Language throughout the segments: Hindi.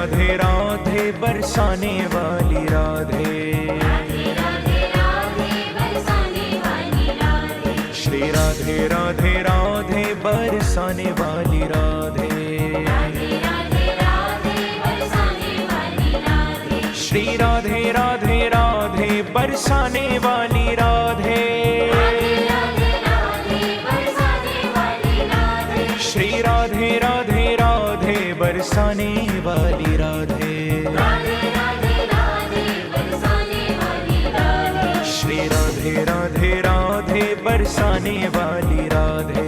राधे राधे बरसाने वाली राधे, श्री राधे राधे राधे बरसाने वाली राधे, श्री राधे राधे राधे बरसाने वाली राधे, श्री राधे राधे राधे बरसाने वाली राधे, श्री राधे राधे राधे बरसाने वाली राधे, श्री राधे राधे राधे बरसाने वाली राधे,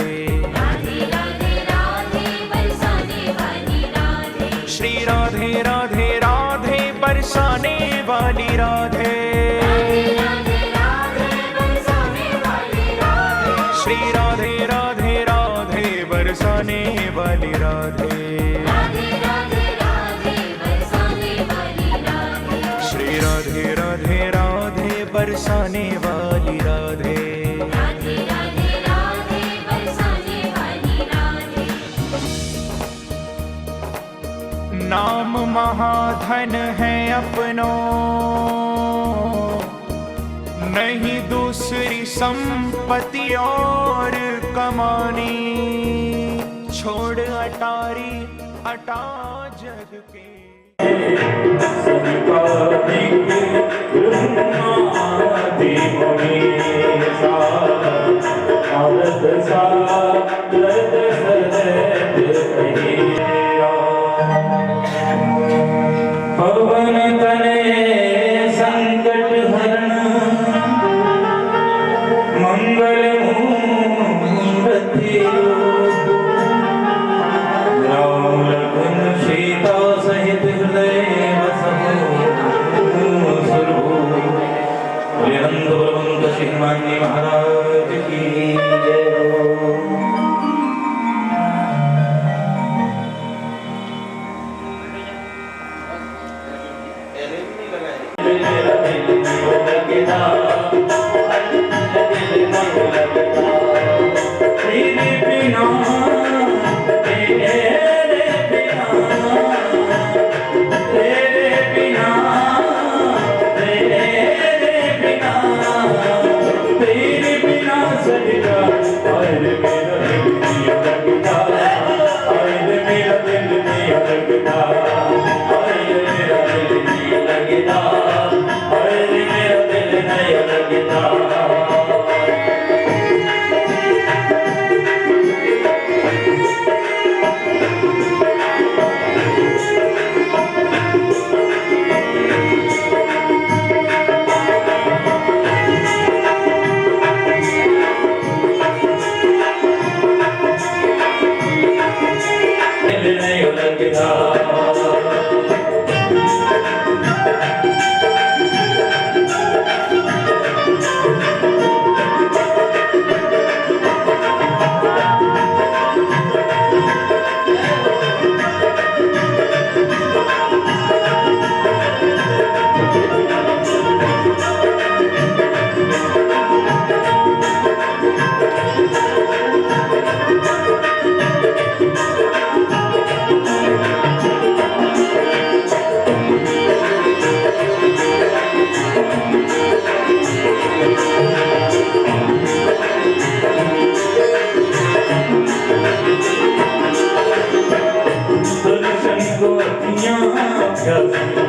श्री राधे राधे राधे बरसाने वाली राधे, श्री राधे राधे राधे बरसाने वाली राधे। नाम महाधन है अपनों, नहीं दूसरी संपत्ति और कमानी, छोड़ अटारी अटा जग के। पवन तने संकट हरण मंगल मूर्ति, राम लखन सीता सहित हृदय बसहु बलवंत सिंहानी महाराज की जय हो।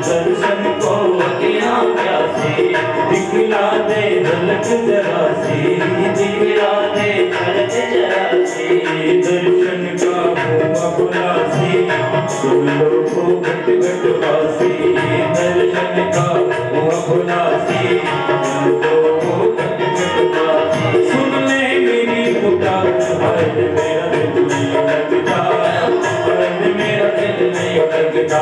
दर्शन को अखियाँ प्यासी, दिखला दे झलक जरा सी, दिखला दे झलक जरा सी, दर्शन का हुआ बुलासी, सुन लो को घट घट वासी, दर्शन का हुआ बुलासी, सुन लो को घट घट वासी, सुन ले मेरी पुकार, हाय मेरा दिल नहीं लगता, हाय मेरा दिल नहीं लगता,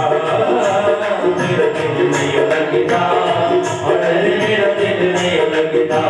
मेरा दिल नहीं लगता, अरे मेरा दिल नहीं लगता।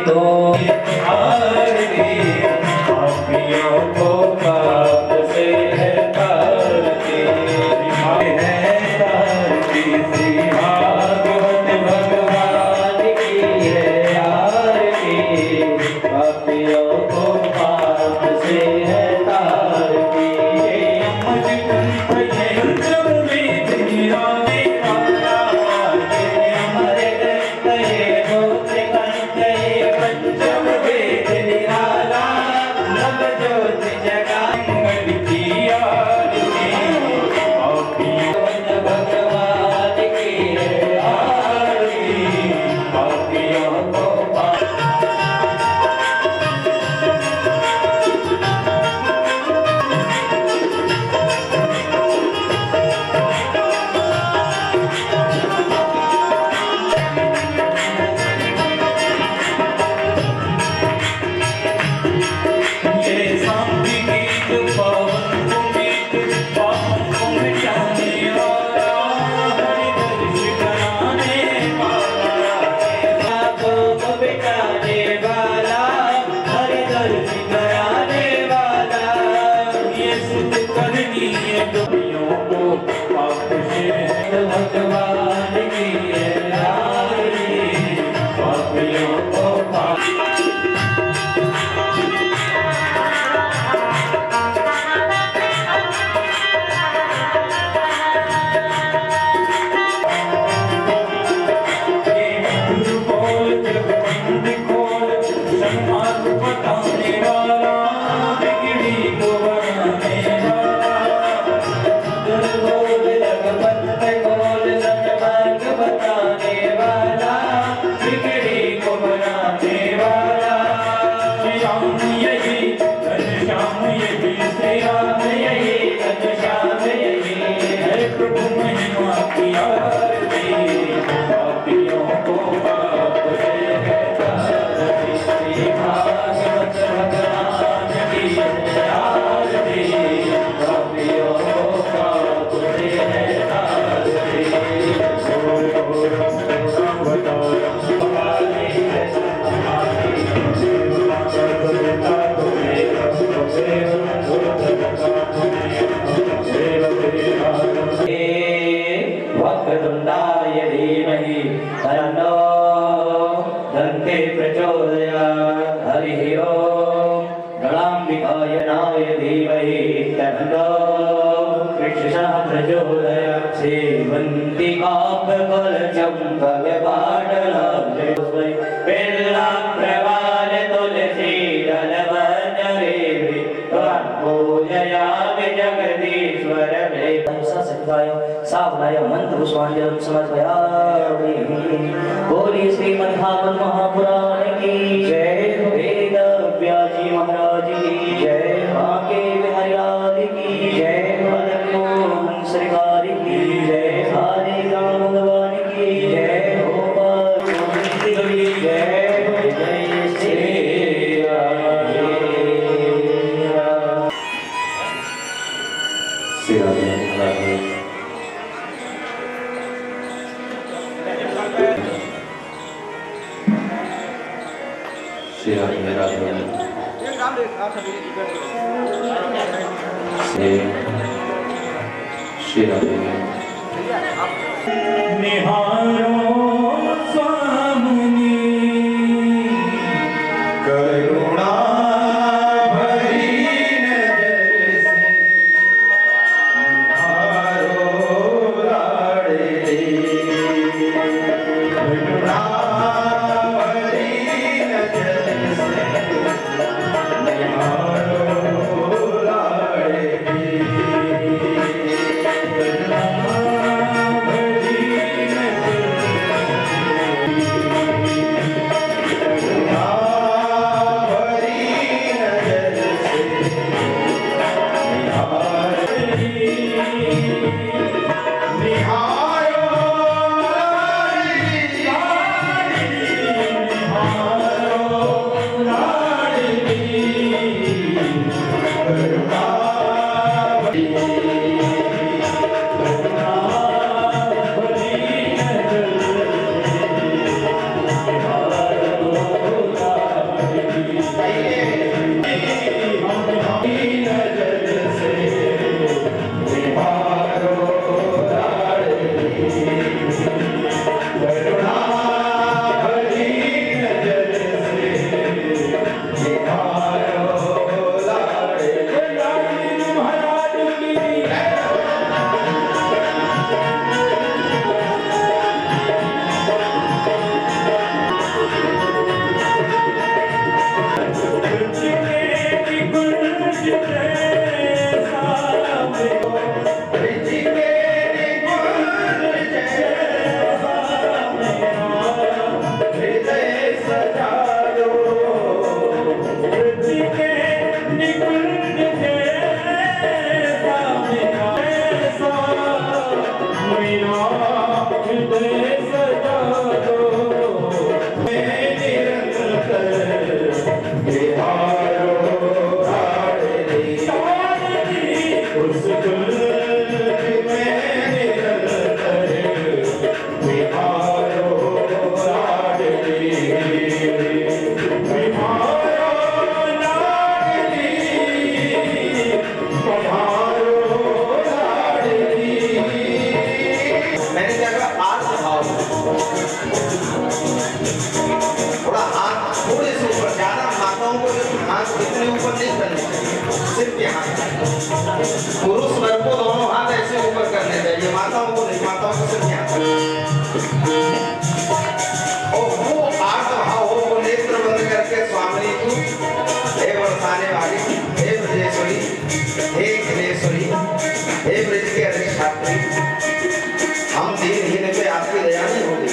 तो आरती पापियों को पाप से है तारती है तारती श्री भागवत भगवान की है आरती पापियों को पाप से है तारती अमर कंठ यंत्र में निराले वाला हमारे गए गोत्र कंठ पंचम वेद निराला नव ज्योति जगांगल की आरती पापियों भगवान की है आरती पापियों को भगवान की है आरती पापियों को बताने वाला बिगड़ी को बनाने वाला गोल जगपत गोल सतमार्ग बताने वाला बिगड़ी को बनाने वाला श्री राम यही घनश्याम यही श्री राम यही घनश्याम यही है प्रभु महिमा की आरती पापियों को पाप से है तारती श्री भागवत भगवान की है आरती पापियों को पाप से है तारती घोर घोर अवतार हमारी है हमारी सेवा सर्वदा तुम्हें वक्रतुंडाय धीमहि तन्नो दन्ते प्रचोदयात् हरिः ओम् गणाम्बिकाय नाय धीमहि तन्नो कृष्णः प्रचोदयात् सेवन्तिकाब्बकलचम्पकपाटलाब्धे बेल्लाप्रवाल तुलसी दलवन्नरेभि त्वां पूजयामि जगदीश्वर मे सत्काय सावनाय मंत्र पुष्पांजलि समर्पयामि। बोलिए श्रीमद्भागवत महापुराण की जय, वेद व्यासी महाराज की जय, बांके बिहारी लाल की जय, मदन सरकार की जय, सारे गांव भगवान की जय, गोपाल की जय, जय श्री राम। श्री राम श्री निहारो स्वामी करुणा भरी नजर से निहारो लाडले करुणा भरी नजर से निहारो लाडले करुणा भरी नजर हृदय सजा दो मैं निरंतर बिहारो लाडली उस कुल में निरंतर बिहारो लाडली थोड़ा हाथ थोड़े से ऊपर, ज्यादा माताओं को हाथ इतने ऊपर नहीं करने चाहिए, सिर्फ यहाँ पुरुष वर्ग को दोनों हाथ ऐसे ऊपर करने चाहिए, माताओं को नहीं, माताओं को सिर्फ यहाँ। और वो आठ भावों को नेत्र बंद करके स्वामी को हे बरसाने वाली, हे ब्रजेश्वरी, हे खिलेश्वरी, हे ब्रज के अधिष्ठात्री, हम दीनहीन पे आपकी दया नहीं होगी।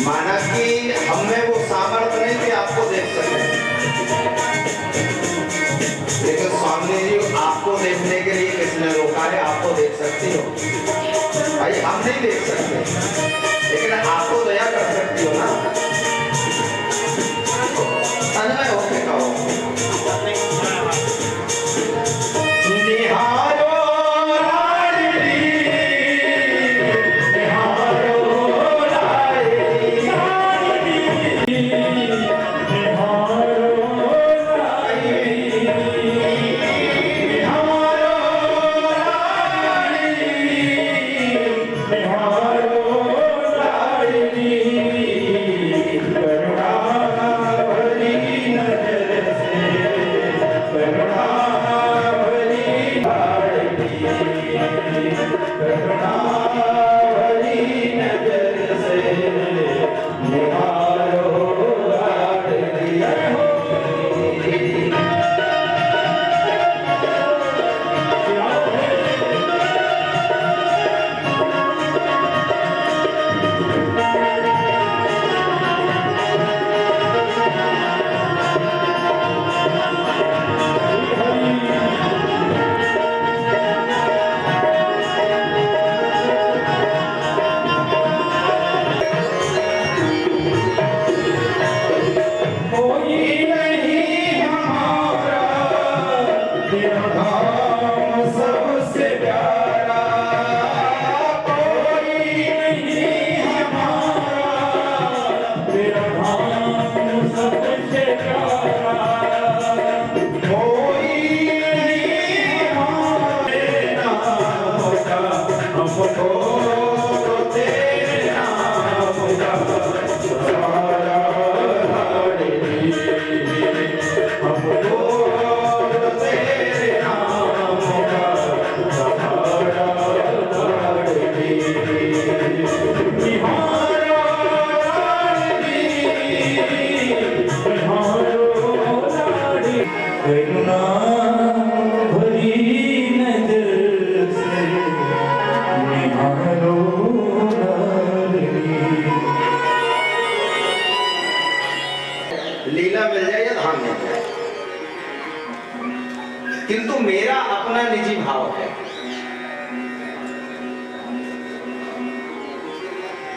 माना कि हमें वो सामर्थ्य नहीं कि आपको देख सके, लेकिन स्वामी जी आपको देखने के लिए किसने रोका है? आपको देख सकती हो भाई, हम नहीं देख सकते, लेकिन आपको दया कर सकती हो ना। तन्मय होके कहो लीला मिल जाए या धाम मिल जाए, किंतु मेरा अपना निजी भाव है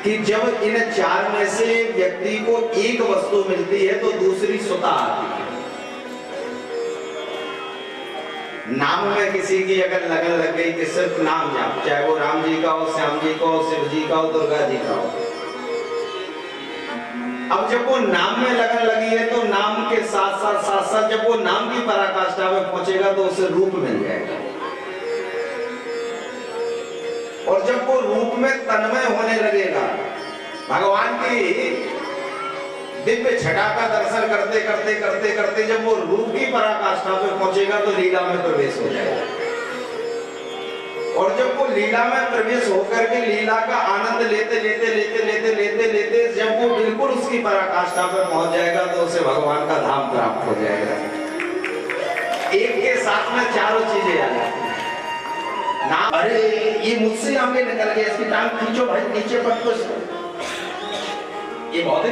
कि जब इन चार में से व्यक्ति को एक वस्तु मिलती है तो दूसरी स्वतः आती है। नाम में किसी की अगर लगन लग गई कि सिर्फ नाम जाप, चाहे वो राम जी का हो, श्याम जी का हो, शिव जी का हो, दुर्गा जी का हो, अब जब वो नाम में लगन लगी है तो नाम के साथ साथ जब वो नाम की पराकाष्ठा में पहुंचेगा तो उसे रूप मिल जाएगा, और जब वो रूप में तन्मय होने लगेगा, भगवान की दिव्य छटा का दर्शन करते करते करते करते जब वो रूप की पराकाष्ठा पे पहुंचेगा तो लीला में प्रवेश हो जाएगा, और जब वो लीला में प्रवेश होकर के लीला का आनंद लेते लेते लेते लेते लेते लेते जब वो बिल्कुल उसकी पराकाष्ठा पे पहुंच जाएगा तो उसे भगवान का धाम प्राप्त हो जाएगा। एक के साथ में चारों चीजें आ जाती हैं। ना अरे ये मुझसे आगे निकल गया, इसकी टांग खींचो भाई, नीचे पटको इसको, ये बहुत ही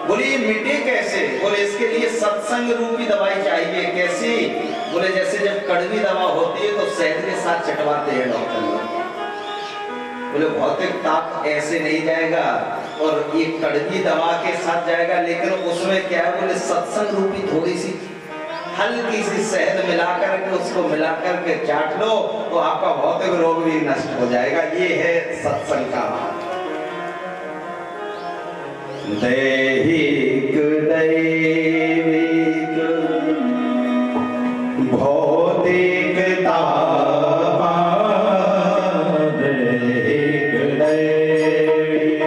बोले ये मिटे कैसे? बोले इसके लिए सत्संग रूपी दवाई चाहिए। कैसी? बोले जैसे जब कड़वी दवा होती है तो शहद के साथ चटवाते हैं डॉक्टर लोग। बोले भौतिक ताप ऐसे नहीं जाएगा और ये कड़वी दवा के साथ जाएगा, लेकिन उसमें क्या है, बोले सत्संग रूपी थोड़ी सी हल्की सी शहद मिलाकर के उसको मिलाकर के चाट लो तो आपका भौतिक रोग भी नष्ट हो जाएगा। ये है सत्संग का भाव। दैहिक दैविक भौतिक तापा, दैहिक दैविक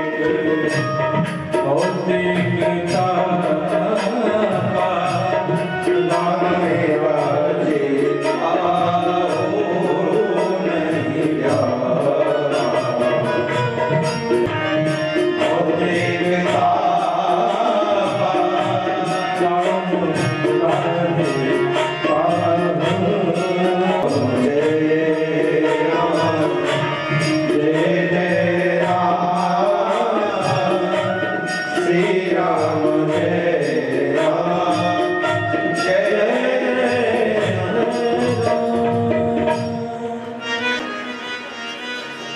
भौतिक तापा, नामेवा जीता हो नहीं जाता। भौतिक तापा, नाम राधे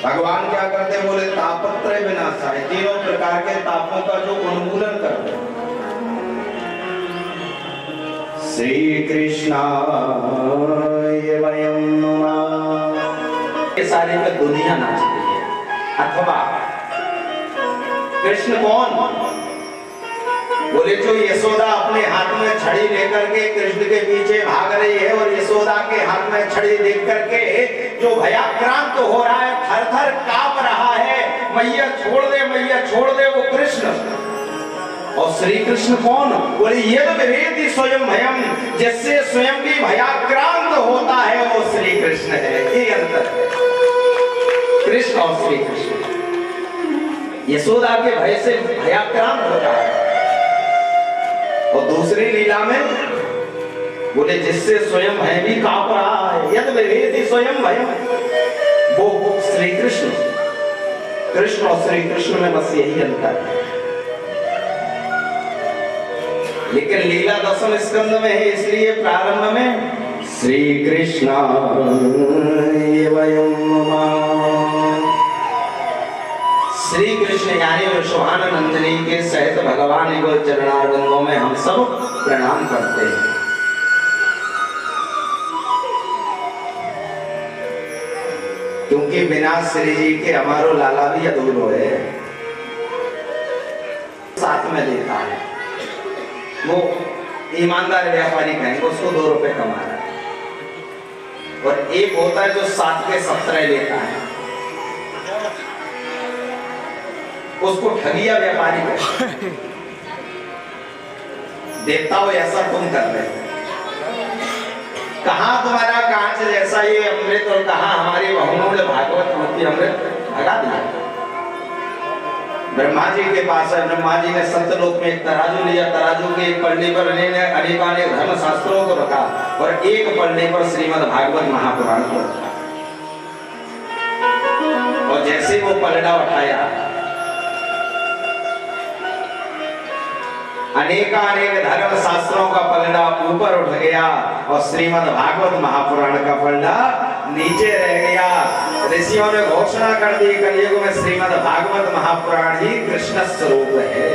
भगवान क्या करते हैं, बोले तापत्रय विनाशाय, तीनों प्रकार के तापों का जो उन्मूलन करते हैं। श्री कृष्णाय वयं नमः। ये सारे में दुनिया नाचती है। अथवा कृष्ण कौन? बोले जो यशोदा अपने हाथ में छड़ी लेकर के कृष्ण के पीछे भाग रही है और यशोदा के हाथ में छड़ी देख करके जो भयाक्रांत हो रहा है, थर थर कांप रहा है, मैया छोड़ दे, मैया छोड़ दे, वो कृष्ण। और श्री कृष्ण कौन? बोले ये तो विभेति स्वयं भयम, जिससे स्वयं भी भयाक्रांत होता है वो श्री कृष्ण है। ये अंतर है कृष्ण और श्री कृष्ण। यशोदा के भय से भयाक्रांत होता है और दूसरी लीला में बोले जिससे स्वयं भय भी कांप रहा है, यद विभेति स्वयं भयम, वो श्री कृष्ण। कृष्ण और श्री कृष्ण में बस यही अंतर है। लेकिन लीला दशम स्कंद में है, इसलिए प्रारंभ में श्री कृष्ण श्री कृष्ण यानी वृषभानंदिनी के सहित भगवान को चरणारविंदों में हम सब प्रणाम करते हैं। क्योंकि बिना श्री जी के हमारो लाला भी अधूरो है। साथ में लेता है, वो ईमानदार व्यापारी कहेंगे, उसको 2 रुपए कमा रहा है, और एक होता है जो 7 के 17 लेता है, उसको ठगिया व्यापारी कहते हैं। देता हो ऐसा तुम कर रहे हो, कहाँ तुम्हारा कांच जैसा ये अमृत और कहाँ हमारी बहुमूल्य भागवत मूर्ति अमृत भगा दिया। ब्रह्मा जी के पास है, ब्रह्मा जी ने संतलोक में एक तराजू लिया, तराजू के एक पलड़े पर अनेक धर्म शास्त्रों को रखा और एक पलड़े पर श्रीमद् भागवत महापुराण को रखा। और जैसे वो पलड़ा उठाया, अनेकानेक धर्म शास्त्रों का पलड़ा ऊपर उठ गया और श्रीमद् भागवत महापुराण का पलड़ा नीचे रह गया। ऋषियों ने घोषणा कर दी, कलयुग में श्रीमद् भागवत महापुराण ही कृष्ण स्वरूप है।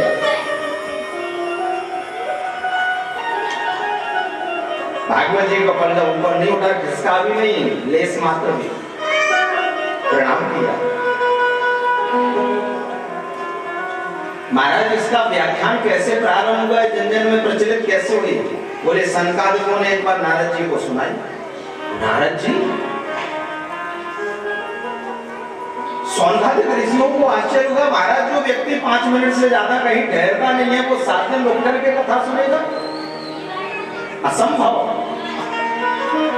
भागवत जी का पलड़ा ऊपर नहीं उठा, किसका भी नहीं, लेस मात्र भी। प्रणाम किया। महाराज इसका व्याख्यान कैसे प्रारंभ हुआ, जन जन में प्रचलित कैसे हुई? बोले सनकादिकों ने एक बार नारद जी को सुनाई। नारद जी, सौनकादिक ऋषियों को आश्चर्य हुआ, महाराज जो व्यक्ति 5 मिनट से ज्यादा कहीं ठहरता नहीं है, वो 7 दिन रुक करके कथा सुनेगा? असंभव।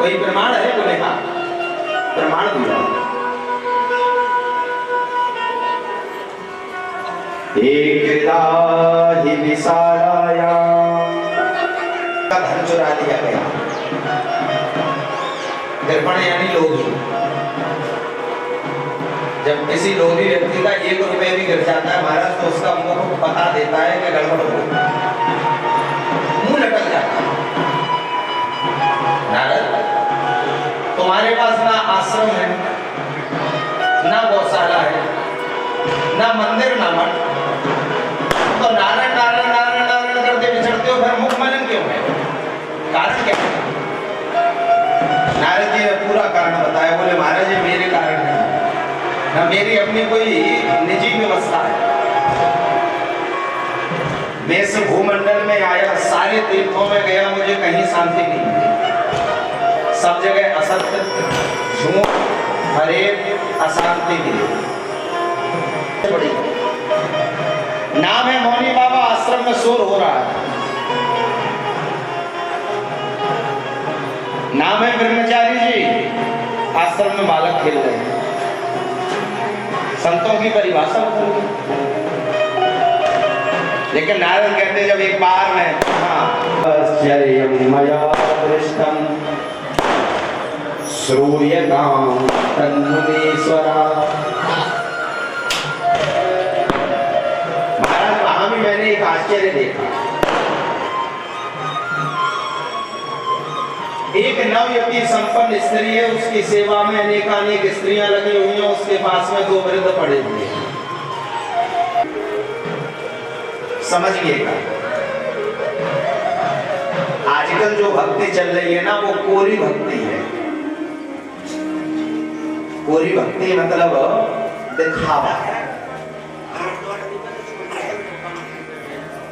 कोई प्रमाण है? बोले हाँ, प्रमाण दिया। एकदा ही विशालाया का धन चुरा लिया गया। दर्पण यानी लोभी। जब किसी लोभी व्यक्ति का 1 रुपए भी गिर जाता है महाराज, तो उसका मुंह बता देता है कि गड़बड़ हो, मुंह लटक जाता है। नारद तुम्हारे पास ना आश्रम है, ना गौशाला है, ना मंदिर, ना मठ, तो नारायण नारायण नारायण नारायण करते बिछड़ते हो, फिर मुख मनन क्यों है? कारण क्या है? नारद जी ने पूरा कारण बताया। बोले महाराज ये मेरे कारण नहीं, ना मेरी अपनी कोई निजी व्यवस्था है। मैं इस भूमंडल में आया, सारे तीर्थों में गया, मुझे कहीं शांति नहीं मिली। सब जगह असत्य, झूठ, फरेब, अशांति मिली। नाम है मौनी बाबा, आश्रम में शोर हो रहा है। नाम है ब्रह्मचारी जी, आश्रम में बालक खेल रहे हैं। संतों की परिभाषा बदल गई। लेकिन नारद कहते जब एक बार में श्रूयतां तन्मुनीश्वरा, महाराज वहां भी मैंने एक आश्चर्य देखा। एक नवयुवती संपन्न स्त्री है, उसकी सेवा में अनेकानेक स्त्रियां लगी हुई हैं, उसके पास में 2 वृद्ध पड़े हुए हैं। समझिएगा, आजकल जो भक्ति चल रही है ना, वो कोरी भक्ति है। कोरी भक्ति मतलब दिखावा है।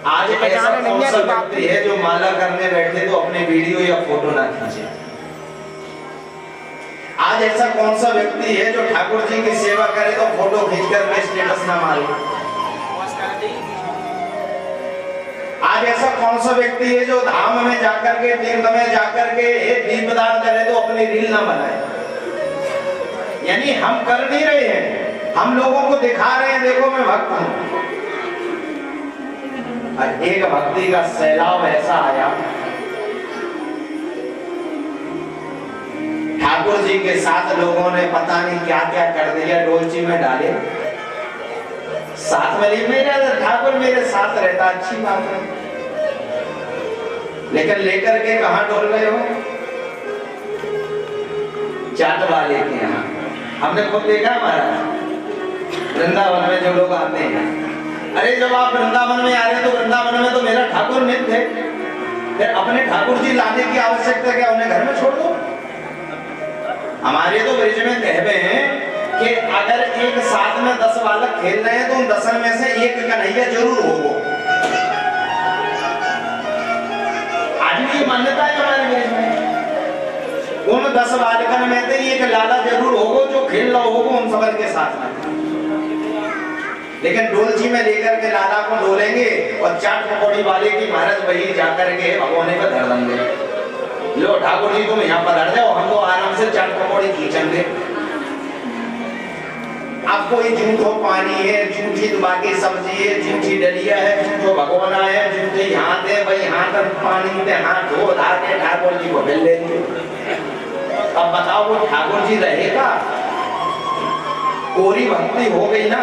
आज ऐसा कौन सा व्यक्ति है जो माला करने बैठे तो अपने वीडियो या फोटो ना खींचे? आज ऐसा कौन सा व्यक्ति है जो ठाकुर जी की सेवा करे तो फोटो खींचकर के स्टेटस ना मारे? आज ऐसा कौन सा व्यक्ति है जो धाम में जाकर के, तीर्थ में जाकर के दीपदान करे तो अपनी रील ना बनाए? यानी हम कर नहीं रहे हैं, हम लोगों को दिखा रहे हैं, देखो मैं भक्त हूं। और एक भक्ति का सैलाब ऐसा आया, ठाकुर जी के साथ लोगों ने पता नहीं क्या क्या कर दिया, डोलची में डाले, साथ में मेरा ठाकुर मेरे साथ रहता, अच्छी बात है, लेकिन लेकर के कहां डोल रहे हो? चाट वाले के यहाँ। हमने खुद देखा महाराज, वृंदावन में जो लोग आते हैं, अरे जब आप वृंदावन में आ रहे हैं तो वृंदावन में तो मेरा ठाकुर नित्य है, फिर अपने ठाकुर जी लाने की आवश्यकता क्या? उन्हें घर में छोड़ दो। हमारे तो ब्रिज में कहवे हैं कि अगर एक साथ में 10 बालक खेल रहे हैं तो उन 10 में से एक कन्हैया जरूर होगा। आज भी ये मान्यता है हमारे ब्रिज में, उन 10 बालकन में से एक लाला जरूर होगा जो खेल रहा होगा उन सबन के साथ में। लेकिन डोलची में लेकर के लाला को डोलेंगे और चाट पकौड़ी वाले की महाराज वही जाकर के भगवाने पर धर देंगे। लो ठाकुर जी तुम यहाँ पर हट जाओ, हम तो आराम से चाट पकौड़ी खींचेंगे। अब कोई झूठो पानी है, झूठी बाकी सब्जी है, झूठी डलिया है, झूठो भगवाना है, झूठी हाथ है, भाई हाथ पानी में हाथ धो धा के ठाकुर जी को मिल लेंगे। अब बताओ वो ठाकुर जी रहेगा? कोरी भक्ति हो गई ना।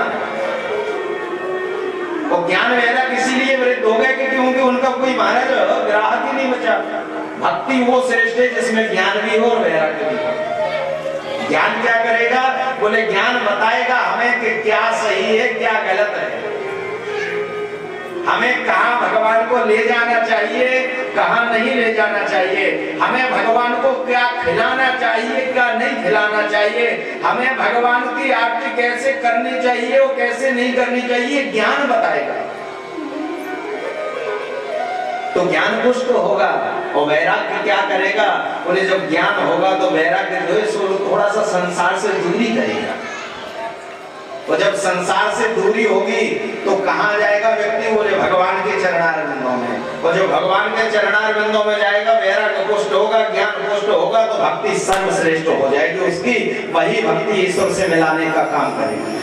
वो ज्ञान वैराग इसीलिए वृद्ध हो गए कि क्योंकि उनका कोई महाराज ग्राहक ही नहीं बचा। भक्ति वो श्रेष्ठ है जिसमें ज्ञान भी हो और वैराग्य भी हो। ज्ञान क्या करेगा? बोले ज्ञान बताएगा हमें कि क्या सही है क्या गलत है, हमें कहां भगवान को ले जाना चाहिए कहां नहीं ले जाना चाहिए, हमें भगवान को क्या खिलाना चाहिए क्या नहीं खिलाना चाहिए, हमें भगवान की आरती कैसे करनी चाहिए और कैसे नहीं करनी चाहिए, ज्ञान बताएगा। तो ज्ञान पुष्ट होगा और वैराग्य क्या करेगा? बोले जब ज्ञान होगा तो वैराग्य जो है थोड़ा सा संसार से दूरी करेगा। और जब संसार से दूरी होगी तो कहां जाएगा व्यक्ति? बोले भगवान के चरणारविंदों में। और जो भगवान के चरणारविंदों में जाएगा वैराग्य पुष्ट होगा, ज्ञान पुष्ट होगा तो भक्ति सर्वश्रेष्ठ हो जाएगी उसकी। वही भक्ति ईश्वर से मिलाने का काम करेगी।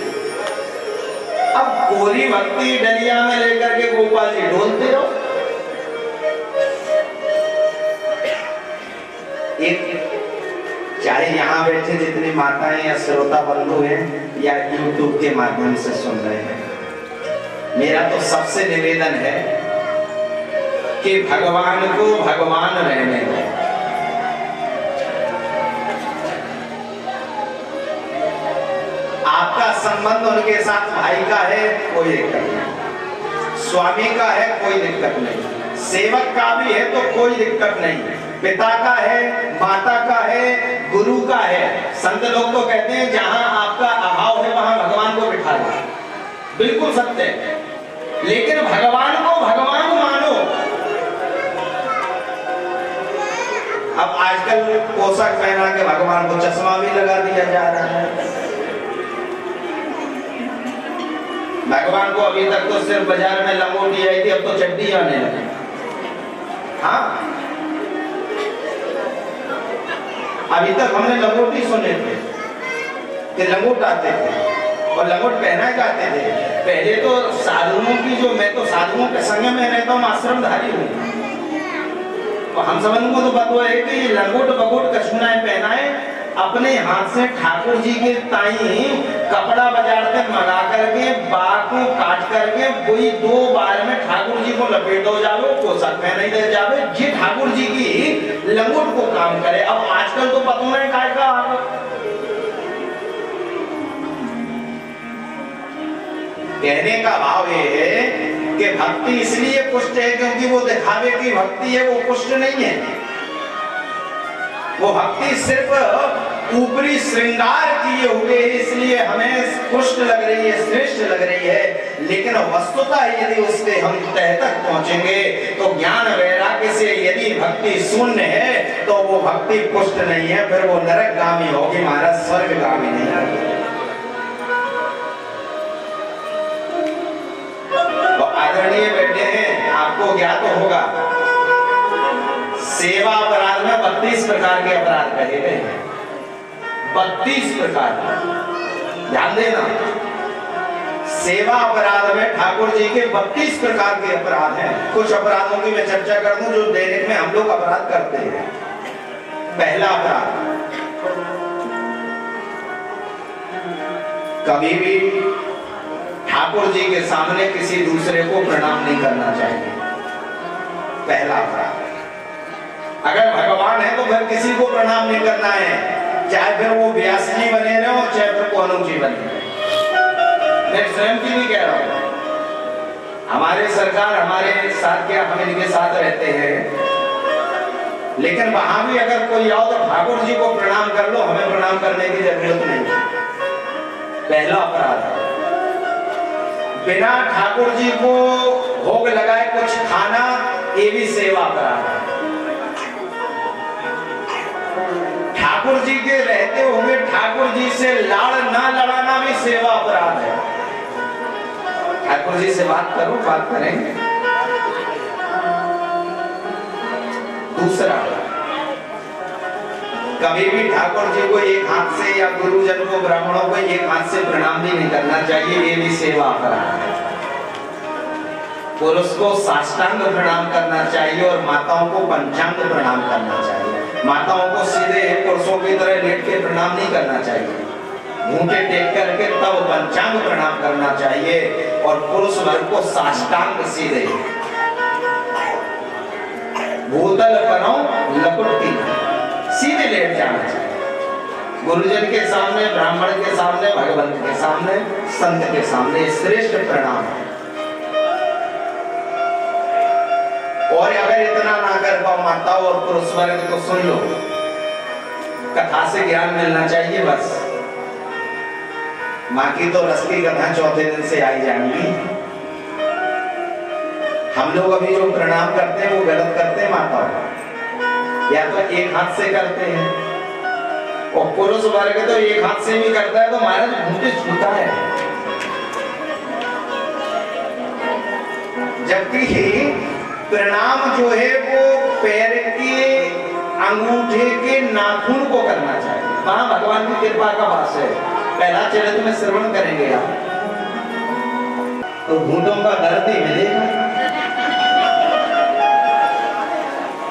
अब कोरी भक्ति डलिया में लेकर के गोपाल जी डोलते रहो। एक चाहे यहाँ बैठे जितनी माताएं या श्रोता बंधु हैं या यूट्यूब के माध्यम से सुन रहे हैं, मेरा तो सबसे निवेदन है कि भगवान को भगवान रहने दो। संबंध उनके साथ भाई का है कोई दिक्कत नहीं, स्वामी का है कोई दिक्कत नहीं, सेवक का भी है तो कोई दिक्कत नहीं, पिता का है, माता का है, गुरु का है। संत लोग तो कहते हैं जहां आपका अभाव है वहां भगवान को बिठा दो, बिल्कुल सत्य है। लेकिन भगवान को भगवान मानो। अब आजकल पोशाक पहना के भगवान को चश्मा भी लगा दिया जा रहा है। भगवान को अभी तक तो सिर्फ बाजार में लंगोटी आई थी, अब तो चड्डी आने लगी। हाँ, अभी तक हमने लंगोटी सुने थे कि लंगोट आते थे और लंगोट पहना जाते थे। पहले तो साधुओं की जो, मैं तो साधुओं के संग में रहता हूँ, आश्रमधारी हूँ, तो हम सबों को तो पता है कि लंगोट बगोट कछुना पहनाए, अपने हाथ से ठाकुर जी के ताई कपड़ा बाजार से मंगा करके बाग को काट करके वही 2 बार में ठाकुर जी को लपेट दो जावे, पोशाक पहनाई दे जावे, ये ठाकुर जी की लंगोट को काम करे। अब आजकल तो पता नहीं काय का कहने का भाव ये है कि भक्ति इसलिए पुष्ट है क्योंकि वो दिखावे की भक्ति है, वो पुष्ट नहीं है। वो भक्ति सिर्फ ऊपरी श्रृंगार किए हुए इसलिए हमें पुष्ट लग रही है, श्रेष्ठ लग रही है। लेकिन वस्तुतः यदि उसके हम तह तक पहुंचेंगे तो ज्ञान वैराग्य से यदि भक्ति शून्य है तो वो भक्ति पुष्ट नहीं है, फिर वो नरकगामी होगी, महाराज स्वर्गगामी नहीं होगी। तो आदरणीय बैठे हैं, आपको ज्ञात होगा सेवा अपराध में 32 प्रकार के अपराध कहे गए हैं। 32 प्रकार, ध्यान देना। सेवा अपराध में ठाकुर जी के 32 प्रकार के अपराध हैं। कुछ अपराधों की मैं चर्चा कर दूं जो दैनिक में हम लोग अपराध करते हैं। पहला अपराध, कभी भी ठाकुर जी के सामने किसी दूसरे को प्रणाम नहीं करना चाहिए। पहला अपराध। अगर भगवान है तो फिर किसी को प्रणाम नहीं करना है, चाहे फिर वो व्यास जी बने रहे हो चाहे फिर कोनु जी बने रहे। मैं स्वयं की भी कह रहा हूँ, हमारे सरकार हमारे साथ क्या, हम इनके साथ रहते हैं, लेकिन वहां भी अगर कोई आओ तो ठाकुर जी को प्रणाम कर लो, हमें प्रणाम करने की जरूरत नहीं। पहला अपराध, बिना ठाकुर जी को भोग लगाए कुछ खाना, ये भी सेवा अपराध है। ठाकुर जी के रहते हुए ठाकुर जी से लाड़ ना लड़ाना भी सेवा अपराध है। ठाकुर जी से बात करो, बात करेंगे। दूसरा, कभी भी ठाकुर जी को एक हाथ से या गुरुजन को, ब्राह्मणों को एक हाथ से प्रणाम भी नहीं करना चाहिए, ये भी सेवा अपराध है। पुरुष को साष्टांग प्रणाम करना चाहिए और माताओं को पंचांग प्रणाम करना चाहिए। माताओं को सीधे पुरुषों की तरह लेट के प्रणाम नहीं करना चाहिए, घूंटे टेक करके तब पंचांग प्रणाम करना चाहिए, और पुरुष वर्ग को साष्टांग सीधे भूतल पनो लपटती सीधे लेट जाना चाहिए। गुरुजन के सामने, ब्राह्मण के सामने, भगवंत के सामने, संत के सामने श्रेष्ठ प्रणाम है। और अगर इतना ना कर पाओ माताओं और पुरुष वर्ग तो सुन लो, कथा से ज्ञान मिलना चाहिए बस। माँ की तो रस की कथा चौथे दिन से आई जाएंगी। हम लोग अभी जो प्रणाम करते हैं वो गलत करते हैं माताओं, या तो एक हाथ से करते हैं, और पुरुष वर्ग तो एक हाथ से भी करता है तो महाराज घूंटे छूता है। जबकि प्रणाम जो है वो पैर के अंगूठे के नाखून को करना चाहिए, वहां भगवान की कृपा का वास है। पहला चरित्र में श्रवण करेंगे आप तो घूंटों का दर्द ही मिलेगा।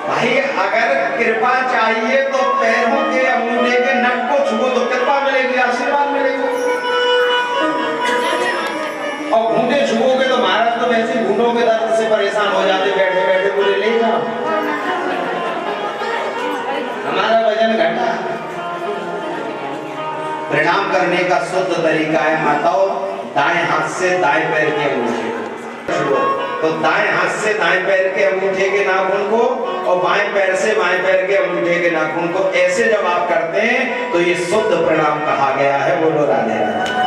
भाई अगर कृपा चाहिए तो पैरों के अंगूठे के नख को छुओ तो कृपा मिलेगी, आशीर्वाद मिलेगा। और घूंटे छुओगे तो महाराज तो वैसे घूंटों के दर्द से परेशान हो जाते, बैठे बैठे बोले ले जाओ, हमारा वजन घटा। प्रणाम करने का शुद्ध तरीका है माताओं, दाएं हाथ से दाएं पैर के अंगूठे को, तो दाएं हाथ से दाएं पैर के अंगूठे के नाखून को और बाएं पैर से बाएं पैर के अंगूठे के नाखून को ऐसे जब आप करते हैं तो ये शुद्ध प्रणाम कहा गया है। बोलो राधे राधे।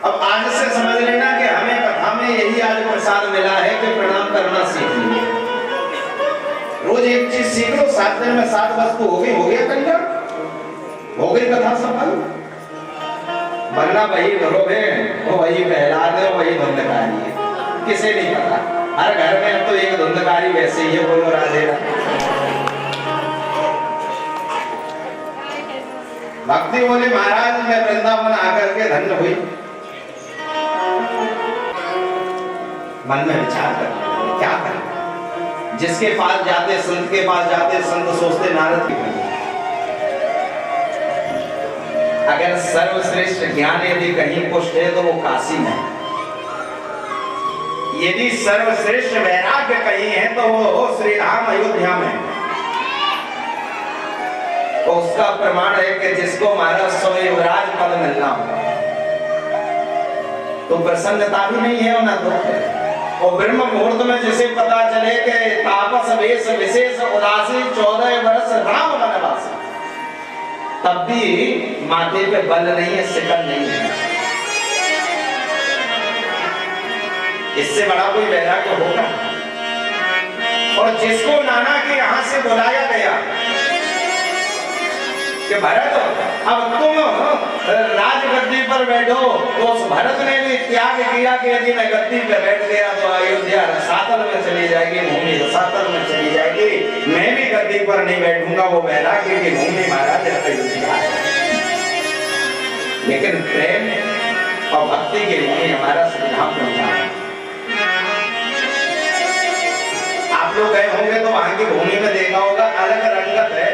अब आज से समझ लेना कि हमें कथा में यही आज प्रसाद मिला है कि प्रणाम करना सीख लीजिए। रोज एक चीज सीख लो, 7 दिन में 7 वस्तु हो गया कल्याण, हो गई कथा सफल। वरना वही धरोगे, वो वही प्रहलाद है, वही धुंधकारी है, किसे नहीं पता। हर घर में अब तो एक धुंधकारी वैसे ही है। बोलो राधे राधे। भक्ति बोले महाराज मैं वृंदावन आकर के धन्य हुई। मन में विचार कर क्या करें। जिसके पास जाते, संत के पास जाते, संत सोचते नारद की बनी। अगर सर्वश्रेष्ठ ज्ञान यदि कहीं पुष्ट है तो वो काशी में, यदि सर्वश्रेष्ठ वैराग्य कहीं है तो वो श्री राम अयोध्या में। तो उसका प्रमाण है कि जिसको महाराज स्वयं युवराज पद मिलना हो तो प्रसन्नता भी नहीं है और ना दुख है। और ब्रह्म मुहूर्त में जिसे पता चले कि तापस वेश विशेष उदासी 14 वर्ष राम वनवासी, तब भी माथे पे बल नहीं है, सिकन नहीं है। इससे बड़ा कोई वैराग्य होगा। और जिसको नाना के यहां से बुलाया गया कि भरत अब तुम राजगद्दी पर बैठो, तो उस भरत ने भी त्याग किया कि यदि मैं गद्दी पर बैठ गया तो अयोध्या रसातल में चली जाएगी, भूमि रसातल में चली जाएगी, मैं भी गद्दी पर नहीं बैठूंगा। वो वैराग्य की भूमि महाराज अयोध्या है। लेकिन प्रेम और भक्ति की भूमि हमारा श्रीधाम है। आप लोग गए होंगे तो वहां की भूमि में देखा होगा अलग रंगत है,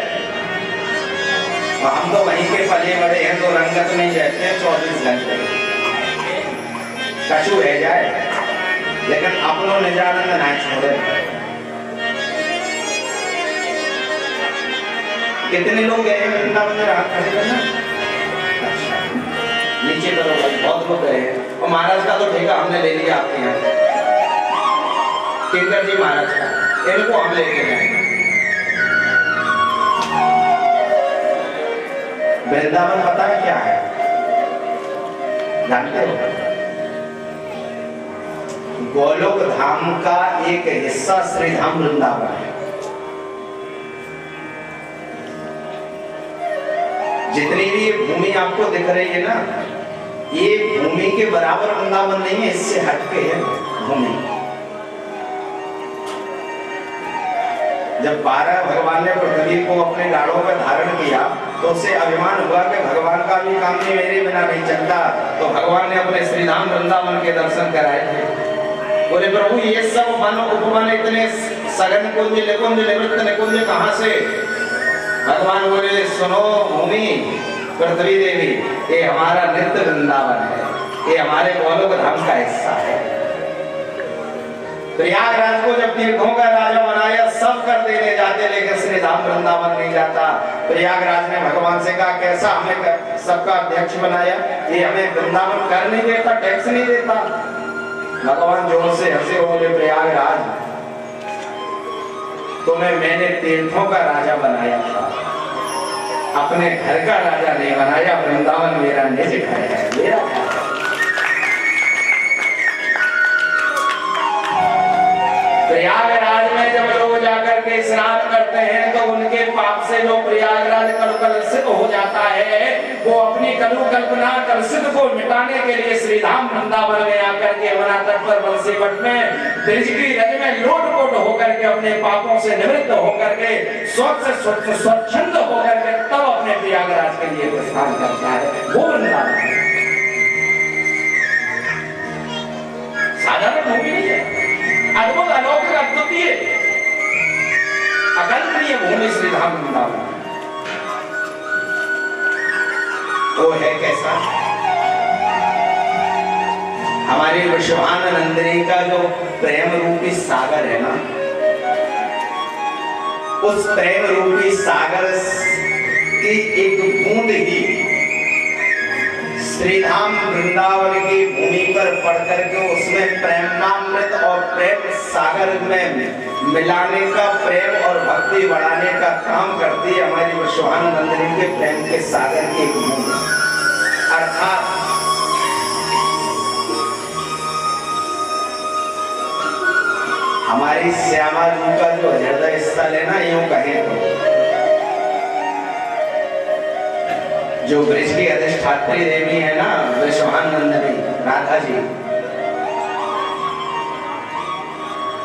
और हम तो वहीं के पले बड़े हैं तो रंगत नहीं रहते हैं 24 घंटे, कछु रह जाए लेकिन अपनों निजानंद ना छोड़े। कितने लोग गए हैं वृंदावन में? रात खड़े करना, अच्छा नीचे करो भाई, बहुत लोग गए हैं। और महाराज का तो ठेका हमने ले लिया आपके यहाँ, किंकर जी महाराज का, इनको हम लेके जाएंगे। वृंदावन पता है क्या है? जानते हो? गोलोक धाम का एक हिस्सा श्री धाम वृंदावन है। जितनी भी ये भूमि आपको दिख रही है ना, ये भूमि के बराबर वृंदावन नहीं है, इससे हटके है भूमि। जब 12 भगवान ने पृथ्वी को अपने डालों पर धारण किया तो उससे अभिमान हुआ कि भगवान का भी काम नहीं, मेरे बिना नहीं चलता। तो भगवान ने अपने श्रीधाम वृंदावन के दर्शन कराए थे। बोले प्रभु ये सब वन उपवन इतने सघन कुंज निकुंज निवृत्त निकुंज कहां से? भगवान बोले सुनो भूमि पृथ्वी देवी, ये हमारा नित्य वृंदावन है, ये हमारे गोलोक धाम का हिस्सा है। प्रयागराज को जब तीर्थों का राजा बनाया सब कर देने जाते, लेकिन श्री धाम वृंदावन नहीं जाता। प्रयागराज ने भगवान से कहा कैसा हमें सबका अध्यक्ष बनाया, ये हमें वृंदावन कर नहीं देता, टैक्स नहीं देता। भगवान जोर से हंसे, बोले प्रयागराज तुम्हें मैंने तीर्थों का राजा बनाया था, अपने घर का राजा नहीं बनाया। वृंदावन मेरा निज घर है, मेरा घर। प्रयागराज में जब लोग जाकर के स्नान करते हैं तो उनके पाप से जो प्रयागराज कलुषित हो जाता है, वो अपनी कलु कल्पना कलुषित को मिटाने के लिए श्रीधाम वृंदावन में आकर के यमुना तट पर बंसीवट में ब्रिज की रज में लोटपोट होकर के अपने पापों से निवृत्त होकर के स्वच्छंद होकर के तब अपने प्रयागराज के लिए प्रस्थान करता है। वो वृंदावन साधारण भूमि नहीं है, अद्भुत अलौकिक अद्वितीय अकल्पनीय भूमि श्रीधाम वृंदावन। वो है कैसा? हमारी विश्वानंदिनी का जो प्रेम रूपी सागर है ना, उस प्रेम रूपी सागर कि एक बूंद ही श्रीधाम वृंदावन की भूमि पर पड़ करके उसमें प्रेमामृत और प्रेम सागर में मिलाने का, प्रेम और भक्ति बढ़ाने का काम करती है हमारी विश्वानंदिनी के प्रेम के सागर की एक बूंद। अर्थात हमारी श्यामा जी का जो हृदय स्थल है ना, यूं कहें तो जो ब्रज की अधिष्ठात्री देवी है ना, विश्वानंदिनी राधा जी,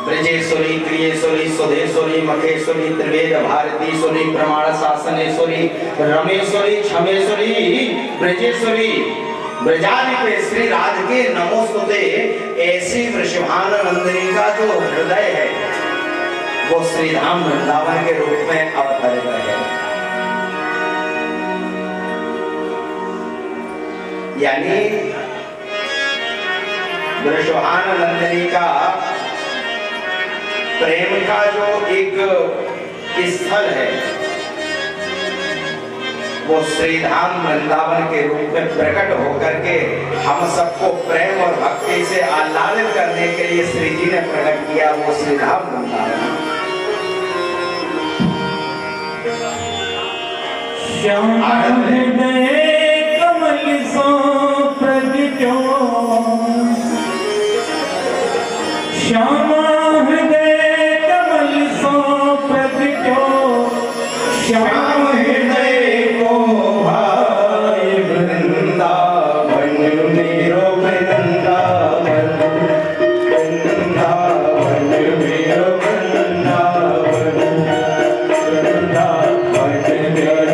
ब्रजेश्वरी, क्रियेश्वरी, सुधेश्वरी, मखेश्वरी, त्रिवेद भारतीश्वरी, प्रमाण शासनेश्वरी, रमेश्वरी, क्षमेश्वरी, ब्रजेश्वरी, ब्रजाधिपे श्री राधिके नमोस्तुते। ऐसी वृषभानंदिनी का जो हृदय है वो श्रीधाम वृंदावन के रूप में अवतरित है। यानी वृषभानंदिनी का प्रेम का जो एक स्थल है वो श्रीधाम वृंदावन के रूप में प्रकट होकर के हम सबको प्रेम और भक्ति से आह्लादित करने के लिए श्री जी ने प्रकट किया, वो श्रीधाम वृंदावन। श्याम हृदय कमल सो प्रगटो, श्याम हृदय कमल सो प्रगटो, श्याम हृदय को भाई वृंदावन मेरो वृंदावन, वृंदावन मेरो वृंदावन, वृंदावन मेरो वृंदावन।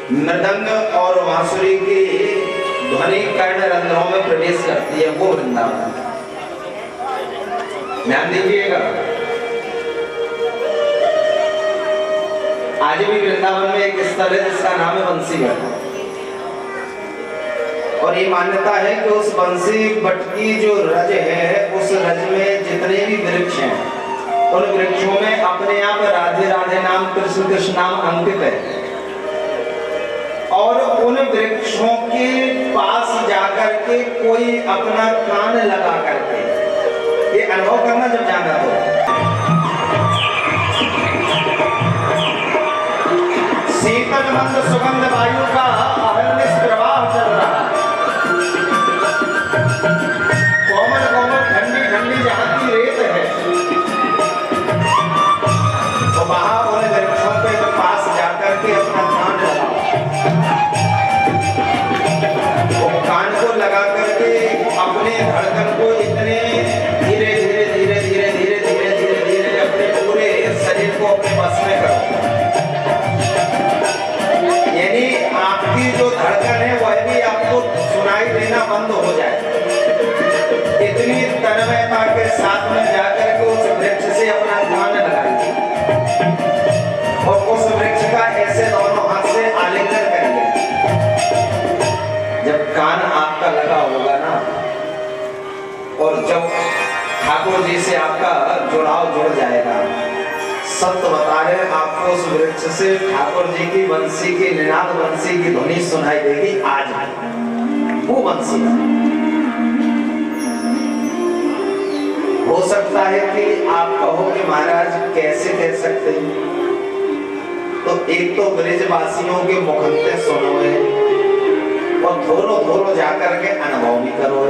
मृदंग और बांसुरी की ध्वनि कर्ण रंध्रों में प्रवेश करती है, वो वृंदावन। ध्यान दीजिएगा, आज भी वृंदावन में एक स्थल है जिसका नाम है बंसीगढ़, और ये मान्यता है कि उस बंसी बट की जो रज है, उस रज में जितने भी वृक्ष हैं, उन वृक्षों में अपने आप राधे राधे नाम, कृष्ण कृष्ण नाम अंकित है। और उन वृक्षों के पास जाकर के कोई अपना कान लगा करके, ये अनुभव करना जब जाना तो शीतल मंद सुगंध वायु का अहर्निश प्रवाह चल रहा है, कोमल कोमल ठंडी ठंडी जहां की रेत है, तो वहां उन वृक्षों के पास जाकर के अपना कान लगाओ। कान को लगा करके अपने धड़कन को इतने धीरे धीरे धीरे धीरे धीरे धीरे धीरे धीरे अपने पूरे शरीर को अपने बस में करो, यानी आपकी जो धड़कन है वह भी आपको सुनाई देना बंद हो जाए। इतनी तन्मयता के साथ में जाकर के उस वृक्ष से अपना कान लगाइए और उस वृक्ष का ऐसे दोनों हाथ से आलिंगन करिए। जब कान आपका लगा होगा ना, और जब ठाकुर जी से आपका जुड़ाव जुड़ जाएगा, सत्य बता रहे हैं, आपको उस वृक्ष से ठाकुर जी की बंसी की निनाद बंसी की ध्वनि सुनाई देगी। आज वो बंसी हो सकता है कि आप कहो कि महाराज कैसे कह सकते हैं, तो एक तो ब्रजवासियों के मुखंते सुनो है, और थोड़ो थोड़ो जाकर के अनुभव भी करो।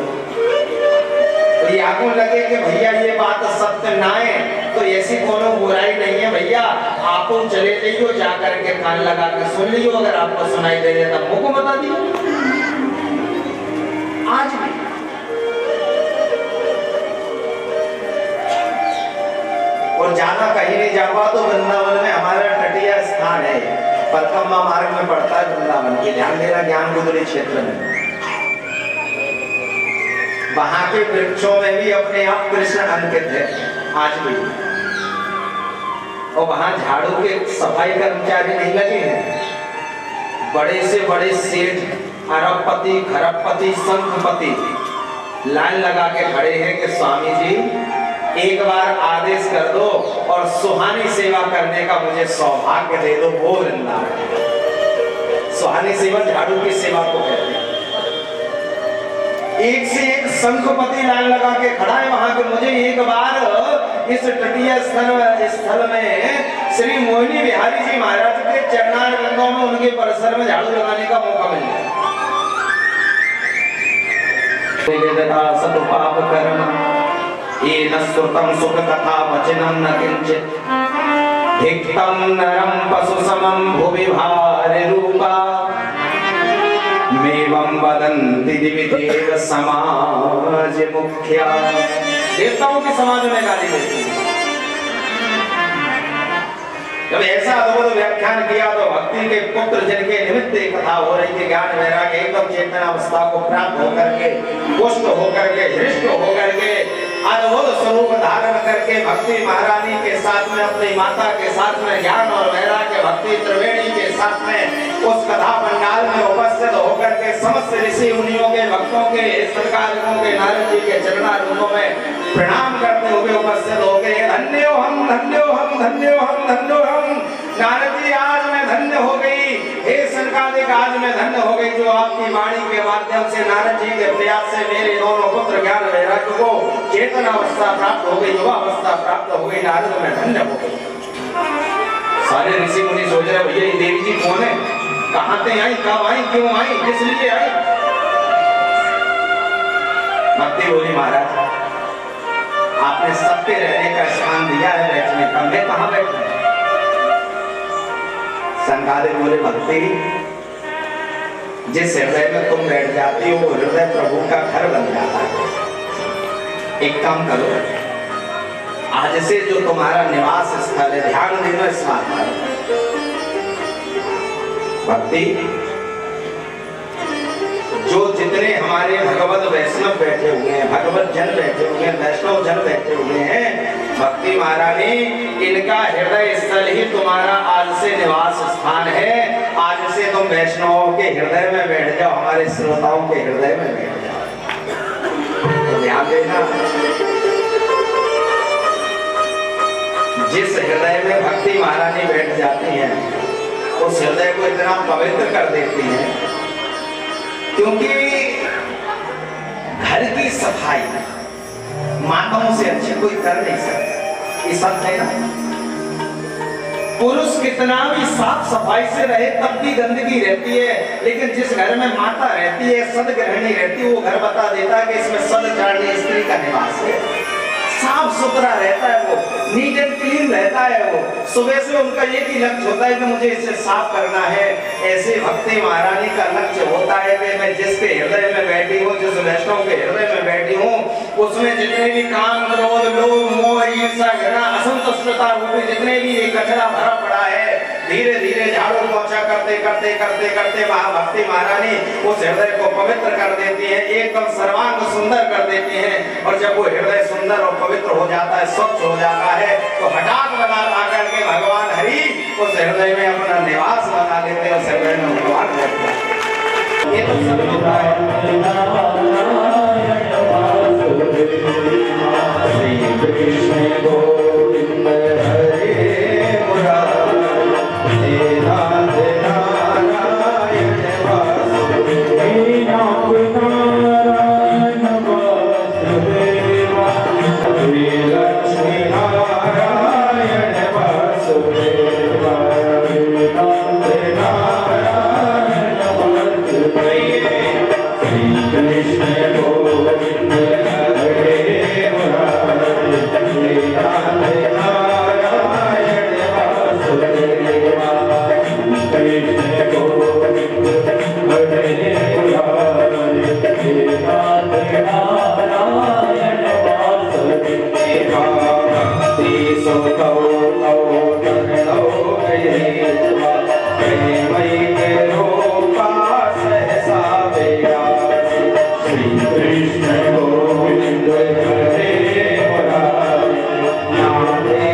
तो ये आपको लगे कि भैया ये बात सत्य ना है, तो ऐसी कोनो बुराई नहीं है भैया, आप चले जाइयो, जाकर के कान लगा के सुन लियो, अगर आपको सुनाई दे देता मुझको बता दियो। आज भी और ज्यादा कहीं नहीं जा पाओ तो वृंदावन में हमारा तटीय स्थान है, परकम्मा मार्ग में पड़ता है वृंदावन की, ध्यान देना, ज्ञान गुदरी क्षेत्र में। वहां के वृक्षों में भी अपने आप कृष्ण अंकित है आज भी, और वहां झाड़ू के सफाई कर्मचारी नहीं लगे हैं, बड़े से बड़े सेठ, अरबपति, खरबपति, शंखपति लाइन लगा के खड़े हैं कि स्वामी जी एक बार आदेश कर दो और सुहानी सेवा करने का मुझे सौभाग्य दे दो। वो वृंदावन, सुहानी सेवा झाड़ू की सेवा को कहते हैं। एक से एक शंखपति लाइन लगा के खड़ा है वहां के, मुझे एक बार इस तटीय स्थल में श्री मोहिनी बिहारी जी महाराज के चरणारविंदों में उनके परिसर में झाड़ू लगाने का मौका मिल गया। सतुपाप कर्म येन श्रुतं सुख कथा वचनं न किंचित् धिक्तं नरं पशु समं भुवि भारि रूपा मेवं वदन्ति दिविदेव समाज मुख्या। देवताओं के समाज में गाली देती है। जब ऐसा अद्भुत व्याख्यान किया तो भक्ति के पुत्र जिनके निमित्त एक कथा हो रही थी, ज्ञान वैराग्य एकदम चेतन अवस्था को प्राप्त होकर के, पुष्ट होकर के, हृष्ट होकर के, अद्भुत स्वरूप धारण करके भक्ति महारानी के साथ में, अपनी माता के साथ में, ज्ञान और वैराग्य भक्ति त्रिवेणी के साथ में उस कथा पंडाल में उपस्थित होकर के समस्त ऋषि मुनियों के, भक्तों के, सरकारों के, नारद जी के चरणारविंदों में प्रणाम करते हुए पे उपस्थित हो गए। धन्यो हम, धन्यो हम, धन्यो हम, धन्यो हम। नारद जी आज मैं धन्य हो गई, हे सनकादिक आज मैं धन्य हो गई, जो आपकी वाणी के माध्यम से नारद जी के प्रयास से मेरे दोनों पुत्र ज्ञान वैराग्य को चेतन अवस्था प्राप्त हो गई, युवा अवस्था प्राप्त हो गई। नारद मैं धन्य हो गई। सारे ऋषि मुनि सोच रहे भैया ये देवी जी कौन है, कहां से आई, कब आई, क्यों आई, किस लिए आई। भक्ति बोली महाराज आपने सबके रहने का स्थान दिया है, बैठने का, मैं कहां बैठूं। संगादिक बोले भक्ति जिस हृदय में तुम बैठ जाती हो वो हृदय प्रभु का घर बन जाता है। एक काम करो, आज से जो तुम्हारा निवास स्थल है ध्यान देना इस बात पर। भक्ति जो जितने हमारे भगवत वैष्णव बैठे हुए हैं, भगवत जन बैठे हुए हैं, वैष्णव जन बैठे हुए हैं, भक्ति महारानी इनका हृदय स्थल ही तुम्हारा आज से निवास स्थान है। आज से तुम वैष्णवों के हृदय में बैठ जाओ, हमारे श्रोताओं के हृदय में बैठ जाओ। तो ध्यान देना, जिस हृदय में भक्ति महारानी बैठ जाती हैं उस हृदय को इतना पवित्र कर देती हैं, क्योंकि घर की सफाई माताओं से अच्छी कोई कर नहीं सकता। ये सब है ना, पुरुष कितना भी साफ सफाई से रहे तब भी गंदगी रहती है, लेकिन जिस घर में माता रहती है, सदगृहिणी रहती है, वो घर बता देता है कि इसमें सदचारिणी स्त्री का निवास है। साफ सुथरा रहता है, वो नीट एंड क्लीन रहता है। वो सुबह से उनका एक ही लक्ष्य होता है कि मुझे इसे साफ करना है। ऐसे भक्ति महारानी का लक्ष्य होता है कि मैं जिसके हृदय में बैठी हूँ, जिस वैष्णव के हृदय में बैठी हूँ, उसमें जितने भी काम, क्रोध, लोभ, मोह, ईर्ष्या, घृणा, असंतुष्टता रूपी जितने भी ये कचरा भरा पड़ा है, धीरे धीरे झाड़ू पोछा करते करते करते करते भक्ति महारानी उस हृदय को पवित्र कर देती है, एकदम सर्वांग सुंदर कर देती है। और जब वो हृदय सुंदर और पवित्र हो जाता है, स्वच्छ हो जाता है, तो हठात बना आकर के भगवान हरि उस हृदय में अपना निवास बना लेते हैं, उस हृदय में भगवान रहते हैं। ये तो सब होता है। श्री कृष्ण गोविंद हरे मुरारी, राधे नारायण वासुदेव, नारायण वासुदेवा, श्री लक्ष्मी नारायण वासुदेवा, राधे नारायण वासुदेवा, श्री कृष्ण गोविंद हरे मुरारी, राधे नारायण वासुदेवा, कृष्ण गोविंद हरे मुरारी, राधे नारायण वासुदेवा। भक्ति सुखौ तौ तरणौ गयेत्वा, प्रेमै के रूपा सहसा विरासी, श्री कृष्ण गोविंद हरे मुरारी, नामे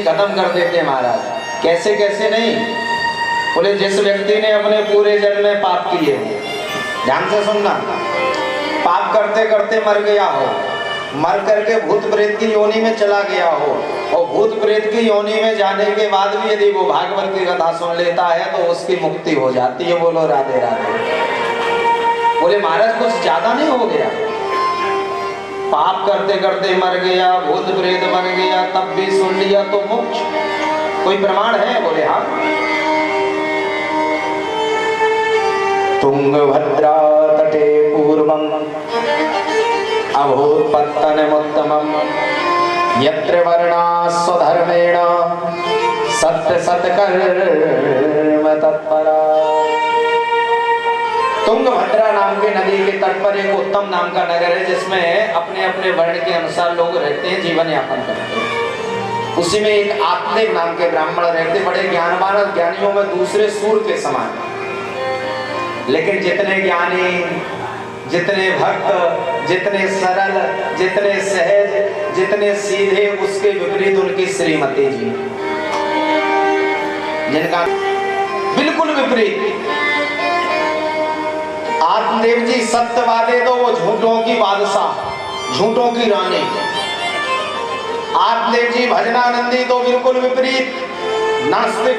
खत्म कर देते महाराज। कैसे कैसे नहीं, बोले जिस व्यक्ति ने अपने पूरे जन्म में पाप किए, ध्यान से सुनना, पाप करते करते मर गया हो, मर करके भूत प्रेत की योनि में चला गया हो, और भूत प्रेत की योनि में जाने के बाद भी यदि वो भागवत की कथा सुन लेता है तो उसकी मुक्ति हो जाती है। बोलो राधे राधे। बोले महाराज कुछ ज्यादा नहीं हो गया, पाप करते करते मर गया, भूत प्रेत बन गया, तब भी सुन लिया तो मोक्ष, कोई प्रमाण है? बोले हाँ। तुंगभद्रा तटे पूर्वम अभूत्पत्तनमुत्तमम् यत्र वर्णा स्वधर्मेण सत्य सत्कर्म तत्परा। तुंगभद्रा नाम के नदी के तट पर एक उत्तम नाम का नगर है, जिसमें अपने अपने वर्ण के अनुसार लोग रहते हैं, जीवन यापन करते हैं। उसी में एक आत्मदेव नाम के ब्राह्मण रहते, बड़े ज्ञानवान, ज्ञानियों में दूसरे सूर के समान, लेकिन जितने ज्ञानी, जितने भक्त, जितने सरल, जितने सहज, जितने सीधे, उसके विपरीत उनकी श्रीमती जी, जिनका बिल्कुल विपरीत। आत्मदेव जी सत्यवादी तो वो झूठों की बादशाह, झूठों की रानी। आत्मदेव जी भजनानंदी तो बिल्कुल विपरीत, नास्तिक।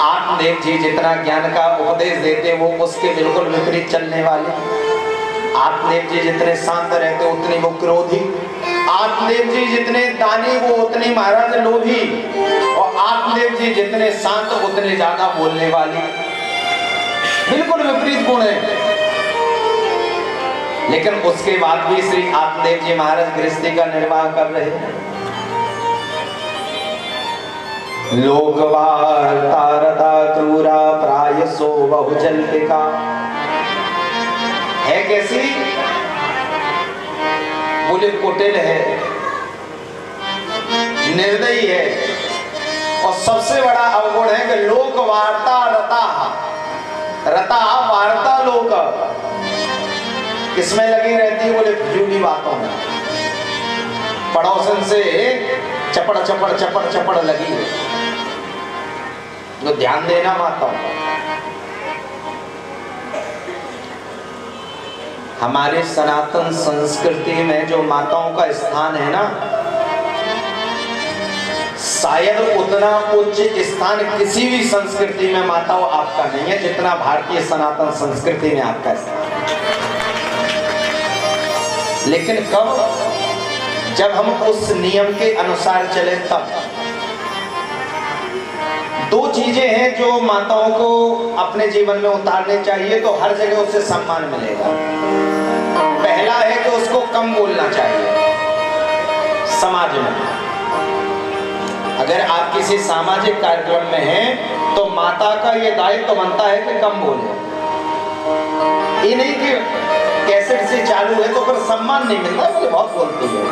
आत्मदेव जी जितना ज्ञान का उपदेश देते वो उसके बिल्कुल विपरीत चलने वाले। आत्मदेव जी जितने शांत रहते उतने वो क्रोधी। आत्मदेव जी जितने दानी वो उतने महाराज लोभी। और आत्मदेव जी जितने शांत उतने ज्यादा बोलने वाले। बिल्कुल विपरीत गुण है। लेकिन उसके बाद भी श्री आत्मदेव जी महाराज गृहस्थी का निर्वाह कर रहे हैं। लोकवार्ता रता क्रूरा प्रायसो बहुजल्पिका। है कैसी? बोले कुटिल है, निर्दयी है, और सबसे बड़ा अवगुण है कि लोकवार्ता रता, रता वार्ता लोक किसमें लगी रहती है? बोले फजूली बातों में, पड़ोसन से चपड़ चपड़ चपड़ चपड़ लगी है। तो ध्यान देना माताओं, हमारे सनातन संस्कृति में जो माताओं का स्थान है ना, शायद उतना उच्च स्थान किसी भी संस्कृति में माताओं आपका नहीं है जितना भारतीय सनातन संस्कृति में आपका स्थान। लेकिन कब? जब हम उस नियम के अनुसार चले तब। दो चीजें हैं जो माताओं को अपने जीवन में उतारने चाहिए तो हर जगह उससे सम्मान मिलेगा। पहला है कि उसको कम बोलना चाहिए समाज में। अगर आप किसी सामाजिक कार्यक्रम में हैं तो माता का ये दायित्व बनता है कि कम बोले। ये नहीं कि कैसेट से चालू है तो फिर सम्मान नहीं मिलता, मुझे बहुत बोलती है,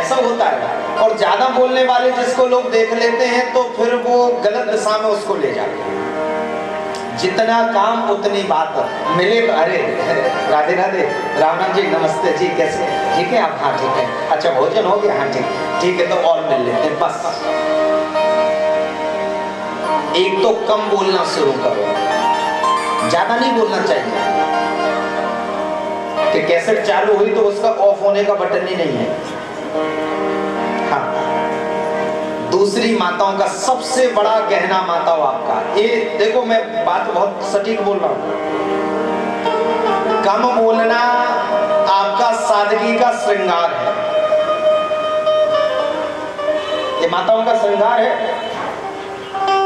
ऐसा होता है। और ज्यादा बोलने वाले जिसको लोग देख लेते हैं तो फिर वो गलत दिशा में उसको ले जाते हैं। जितना काम उतनी बात, मिले तो अरे राधे राधे, रामनाथ जी नमस्ते जी, कैसे, ठीक है आप, हाँ ठीक है, अच्छा भोजन हो गया, हाँ ठीक है, तो और मिल लेते हैं बस। एक तो कम बोलना शुरू करो, ज्यादा नहीं बोलना चाहिए कि कैसेट चालू हुई तो उसका ऑफ होने का बटन ही नहीं है। हाँ, दूसरी माताओं का सबसे बड़ा गहना माताओं आपका, ये देखो मैं बात बहुत सटीक बोल रहा हूं, कम बोलना आपका सादगी का श्रृंगार है, ये माताओं का श्रृंगार है।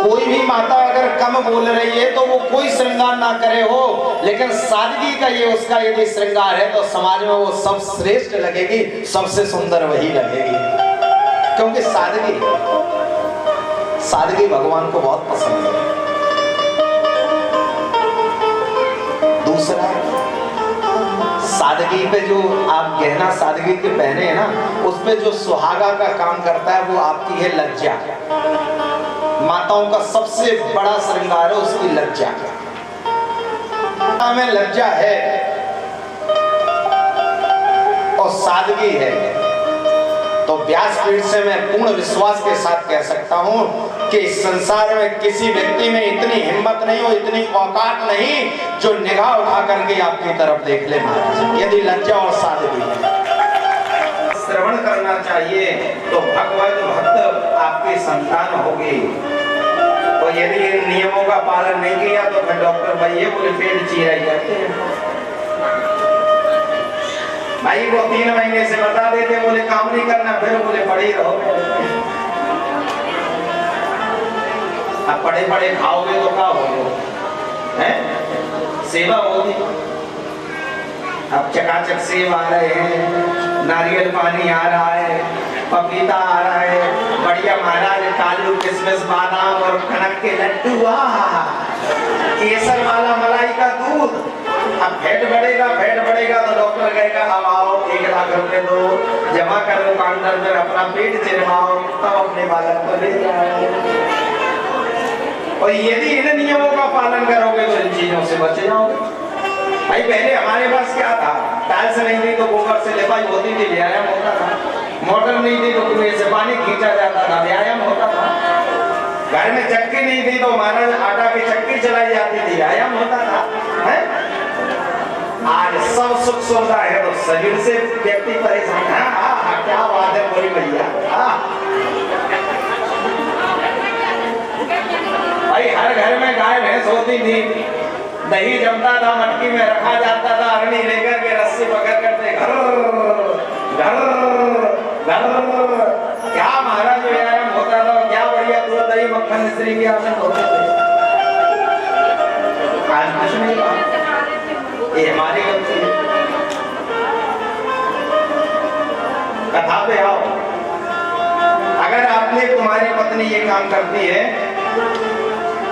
कोई भी माता अगर कम बोल रही है तो वो कोई श्रृंगार ना करे हो, लेकिन सादगी का ये उसका यदि श्रृंगार है तो समाज में वो सब श्रेष्ठ लगेगी, सबसे सुंदर वही लगेगी, क्योंकि सादगी भगवान को बहुत पसंद है। दूसरा, सादगी पे जो आप गहना सादगी के पहने हैं ना, उस पे जो सुहागा का काम करता है वो आपकी है लज्जा। माताओं का सबसे बड़ा श्रृंगार है उसकी लज्जा। में लज्जा है और सादगी है, तो व्यासपीठ से मैं पूर्ण विश्वास के साथ कह सकता हूं कि इस संसार में किसी व्यक्ति में इतनी हिम्मत नहीं हो, इतनी औकात नहीं जो निगाह उठा करके आपकी तरफ देख ले महाराज, यदि लज्जा और सादगी है। श्रवण करना चाहिए तो भगवत भक्त आपकी संतान होगी। तो यदि इन नियमों का पालन नहीं किया तो फिर डॉक्टर भैया बोले पेट चीराई जाते हैं। भाई वो 3 महीने से बता देते, बोले काम नहीं करना, फिर बोले पड़े रहो। अब पड़े पड़े खाओगे तो क्या होगा, सेवा होगी। अब चकाचक सेब आ रहे हैं, नारियल पानी आ रहा है, पपीता आ रहा है, बढ़िया महाराज काजू किशमिश बादाम और कनक के लड्डू, केसर वाला मलाई का दूध। अब फैट बढ़ेगा तो डॉक्टर कहेगा अब आओ 1 लाख रुपए दो, जमा करो काउंटर पर, अपना पेट चिरवाओ, तब अपने बालक को ले जाओ। और यदि इन नियमों का पालन करोगे तो इन चीजों से बच जाओगे। भाई पहले हमारे पास क्या था, टाइल्स नहीं थी तो गोबर से लिपाई होती थी, व्यायाम होता था। मोटर नहीं थी तो कुएं से पानी खींचा जाता था, व्यायाम होता था। घर में चक्की नहीं थी तो हमारा आटा की चक्की चलाई जाती थी, व्यायाम होता था, है? आज सब सुख सुविधा है तो शरीर से व्यक्ति परेशान है। क्या बात है बोली भैया। भाई हर घर में गाय भैंस होती थी, दही जमता था, मटकी में रखा जाता था, अरणी लेकर के रस्सी पकड़ करते घर घर घर, क्या महाराज व्यायाम होता था, क्या बढ़िया दूध दही मक्खन मिश्री के आसन होते थे। आज कुछ नहीं, ये हमारी गलती है। कथा पे आओ, अगर आपने तुम्हारी पत्नी ये काम करती है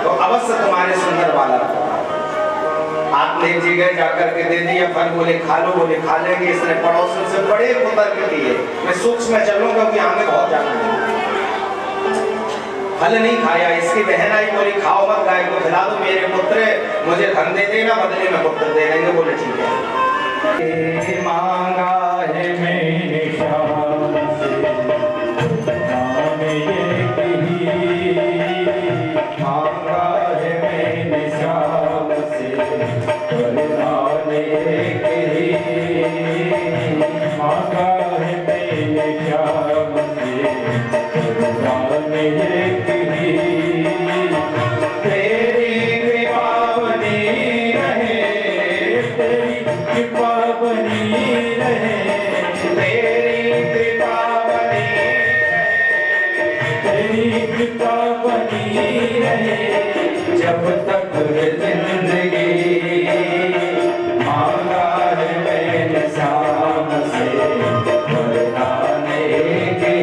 तो अवश्य तुम्हारे सुंदर बालक। आपने एक जगह जाकर के दे दिया फल, बोले खा लो, बोले खा लेंगे। इसने पड़ोसन से बड़े कुतर्क किए, मैं सूक्ष्म में चलूंगा क्योंकि हमें बहुत जाना है। फल नहीं खाया, इसकी बहन आई, बोली खाओ मत, गाय को खिला दो, मेरे पुत्र मुझे धन दे देना, बदले में पुत्र दे देंगे। बोले ठीक है। मांगा है मैंने शाम से, मांगा है मैंने शाम से, मांगा है मैंने शाम से, तेरी कृपा बनी रहे, तेरी कृपा बनी रहे, तेरी कृपा बनी रहे, तेरी कृपा बनी रहे, जब तक जिंदगी। मांगा है मैंने शाम से, वरदाने की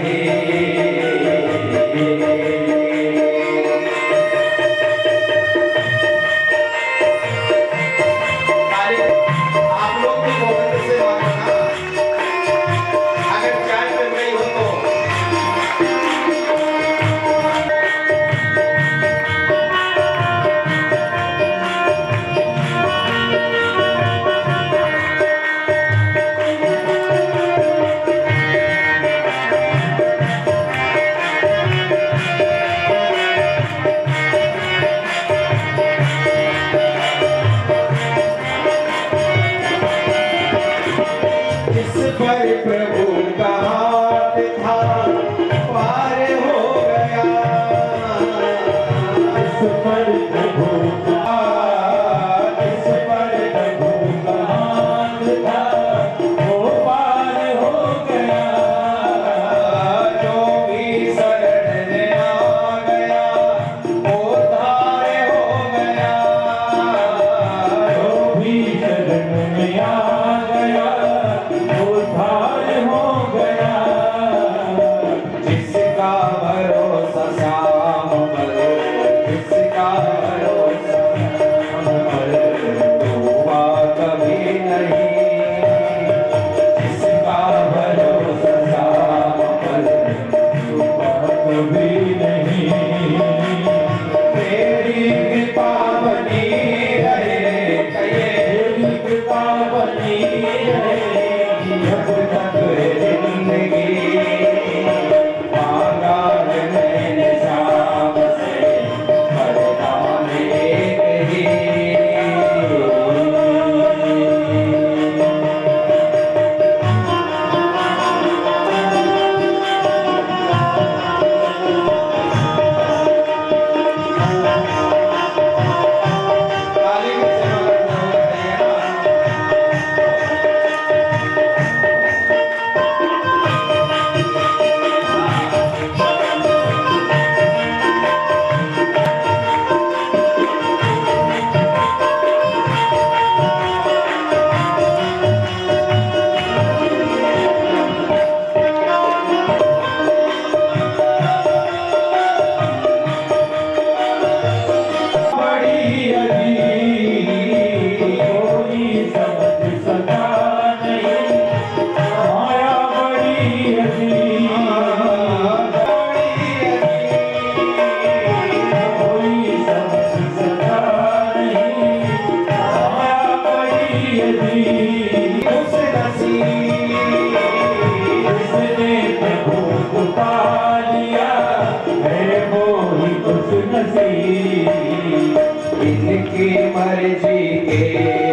मर्जी के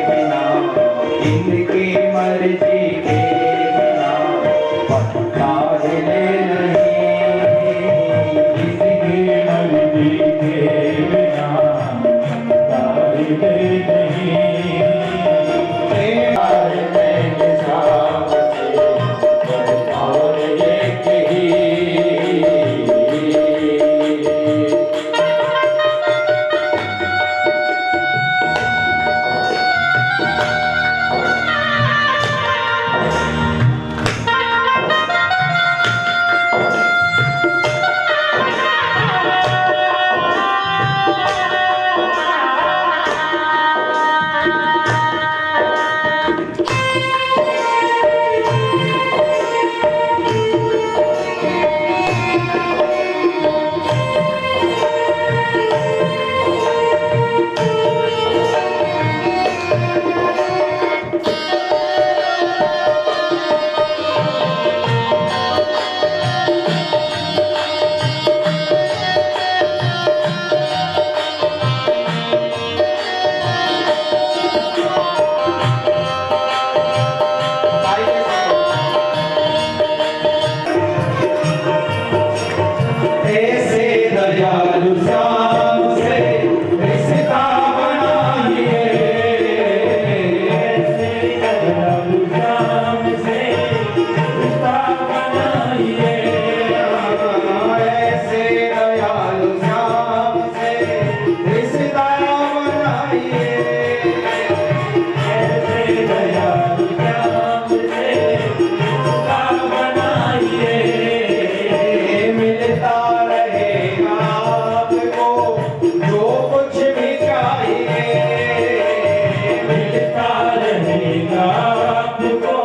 बिना, इनकी मर्जी के बिना पत्ता हिले नहीं, इनकी मर्जी के बिना पत्ता हिले नहीं। प्यार में साथ से और एक ही। ऐसे दयालु श्याम से रिश्ता बनाइए, ऐसे दयालु श्याम से रिश्ता बनाइए, ऐसे दयालु श्याम से रिश्ता बनाइए, ऐसे दयालु श्याम से रिश्ता बनाइए। मिलता रहेगा आपको जो कुछ भी चाहिए, मिलता रहेगा आपको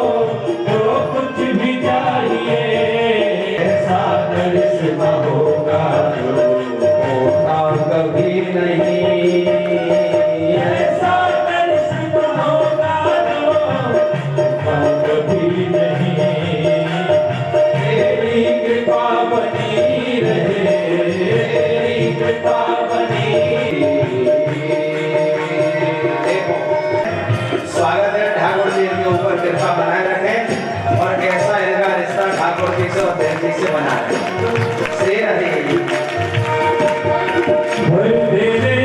जो कुछ भी चाहिए। ऐसा करिश्मा होगा जो होता कभी नहीं, ऐसा करिश्मा होगा जो कभी नहीं। तेरी कृपा बनी रहे, तेरी कृपा बनी। देखो, स्वागत है ठाकुर जी के ऊपर कृपा बनाए रखें और कैसा इनका रिश्ता ठाकुर जी से और बहन जी से बना रहे। श्री राधे। भर तेरे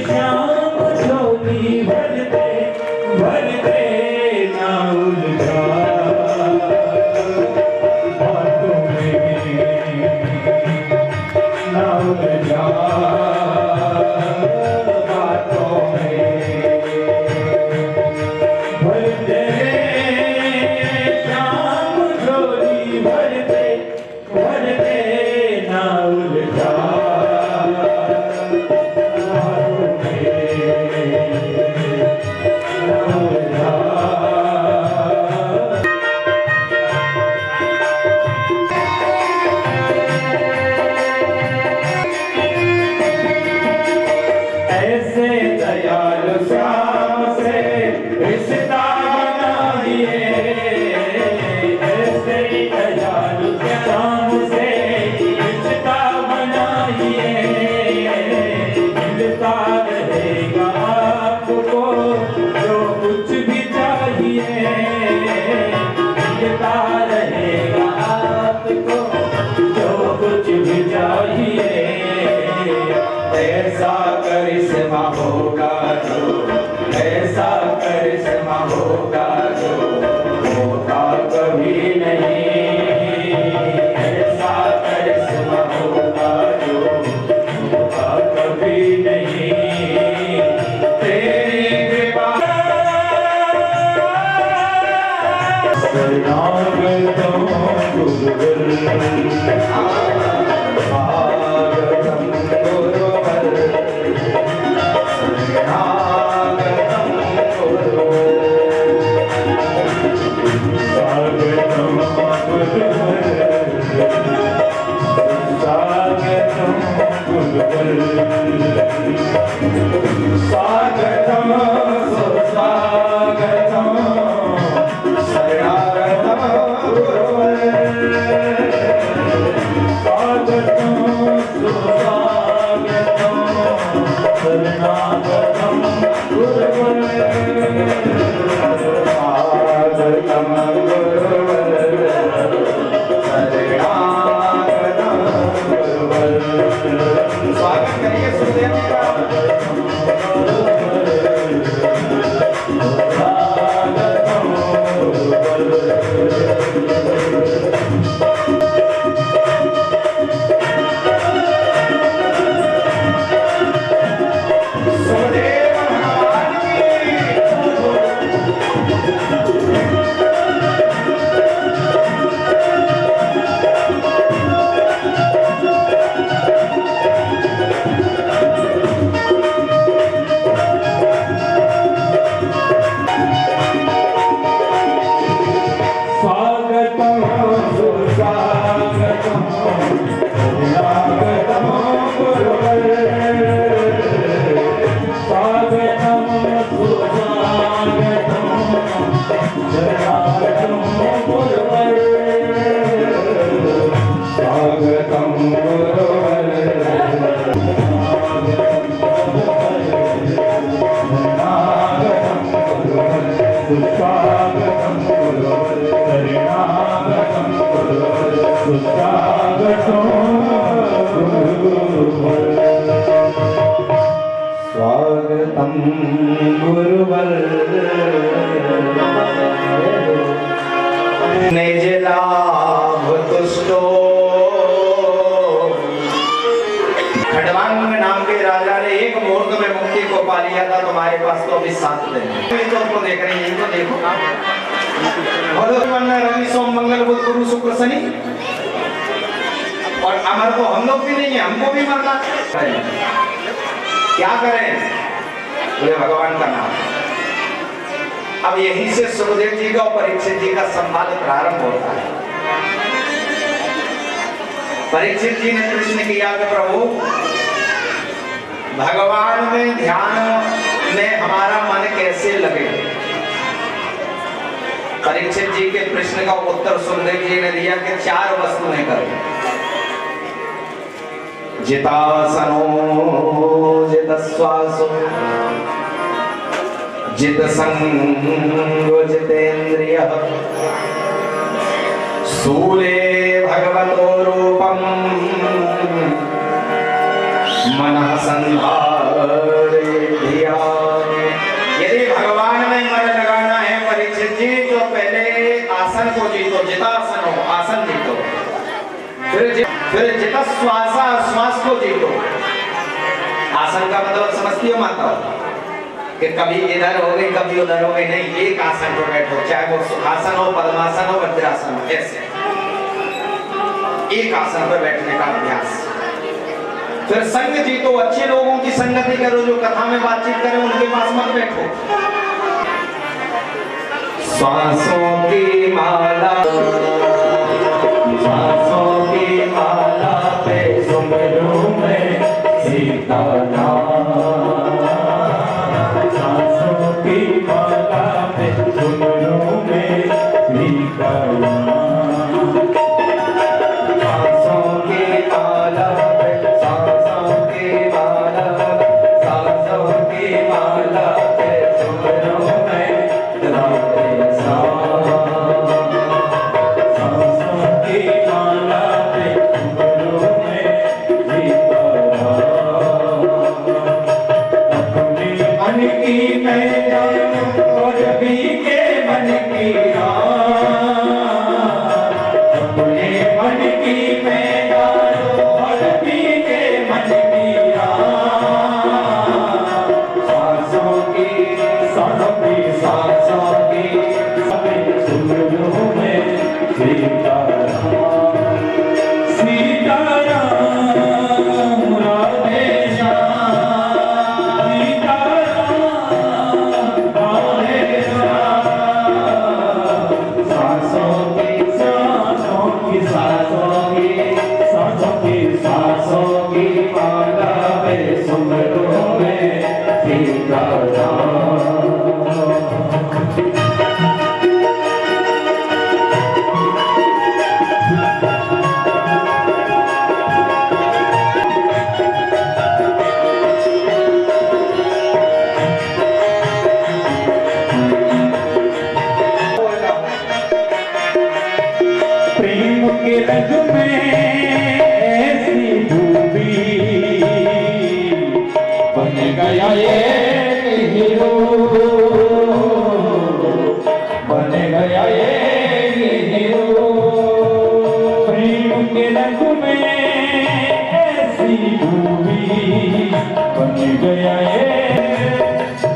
श्याम झोली भर दे ना उलझा बातों में, ना उलझा बातों में। भर तेरे श्याम झोली भर दे ना उलझा बातों में, ना उलझा। ऐसे दयालु श्याम से रिश्ता बनाइए, ऐसे दयालु श्याम से रिश्ता बनाइए। मिलता रहेगा आपको जो कुछ भी चाहिए, मिलता रहेगा आपको जो कुछ भी चाहिए। ऐसा करिश्मा होगा जो, ऐसा करिश्मा होगा जो होता कभी नहीं, ऐसा करिश्मा होगा जो होता कभी नहीं। तेरी कृपा शरणागतों गुरुवर, स्वागतम गुरुवर, शरणागतम गुरुवर, स्वागतम गुरुवर, स्वागतम गुरुवर, स्वागतम सुस्वागतम शरणागतम गुरुवर, स्वागतम सुस्वागतम शरणागतम गुरुवर स्वागतम गुरुवर शरणागतम गुरुवर। स्वागत करिए सुखदेव जी का। स्वागतम गुरुवर निज लाभ तुष्टो। खडवांग नाम के राजा ने एक मुहूर्त में मुक्ति को पा लिया था। तुम्हारे पास तो अभी 7 दिन है। तो उनको देख रहे हैं, इनको देखो। रवि सोम मंगल बुध गुरु शुक्र शनि, और अमर तो हम लोग भी नहीं है, हमको भी मरना। क्या करें? बोले भगवान का नाम। अब यहीं से सुखदेव जी का और परीक्षित जी का संवाद प्रारंभ होता है। परीक्षित जी ने प्रश्न किया कि प्रभु, भगवान में ध्यान में हमारा मन कैसे लगे? परीक्षित जी के प्रश्न का उत्तर सुखदेव जी ने दिया कि 4 वस्तुएं करें। जितासनो जितश्वासो जितसंगो जितेन्द्रियः सूरे भगवतो रूपम मनः संधारे धियान। यदि भगवान में मन लगाना है परीक्षित जी, तो पहले आसन को जीतो, जितासन हो, आसन जीतो। फिर जितश्वासा, श्वास को जीतो। आसन का मतलब समझती हो माता कि कभी इधर हो गई कभी उधर हो गई, नहीं, एक आसन पर बैठो, चाहे वो सुखासन हो, पद्मासन हो, वज्रासन हो, ऐसे एक आसन पर बैठने का अभ्यास। फिर संग जीतो, अच्छे लोगों की संगति करो, जो कथा में बातचीत करें उनके पास मत बैठो। श्वासों की माला, सांसों की माला पे सुमरूं मैं सीता नाम। सांसों की माला पे सुमरूं मैं सीता नाम। सांसों की माला पे, सांसों की माला, सांसों की माला पे सुमरूं मैं राधे श्याम। सांसों की माला पे सुमरूं मैं सीता राम। अपने मन की मैं जानूं और भी के मन की अपने मन की मैं जानूं और भी के मन की सांसों की, सांसों की, सांसों की सुमरूं मैं सीता राम। सीता राम राधे श्याम, सीता राम राधे श्याम। सांसों की, सांसों की, सांसों की, सांसों की, सांसों की माला पे सुमरूं मैं सीता राम। बन गया ये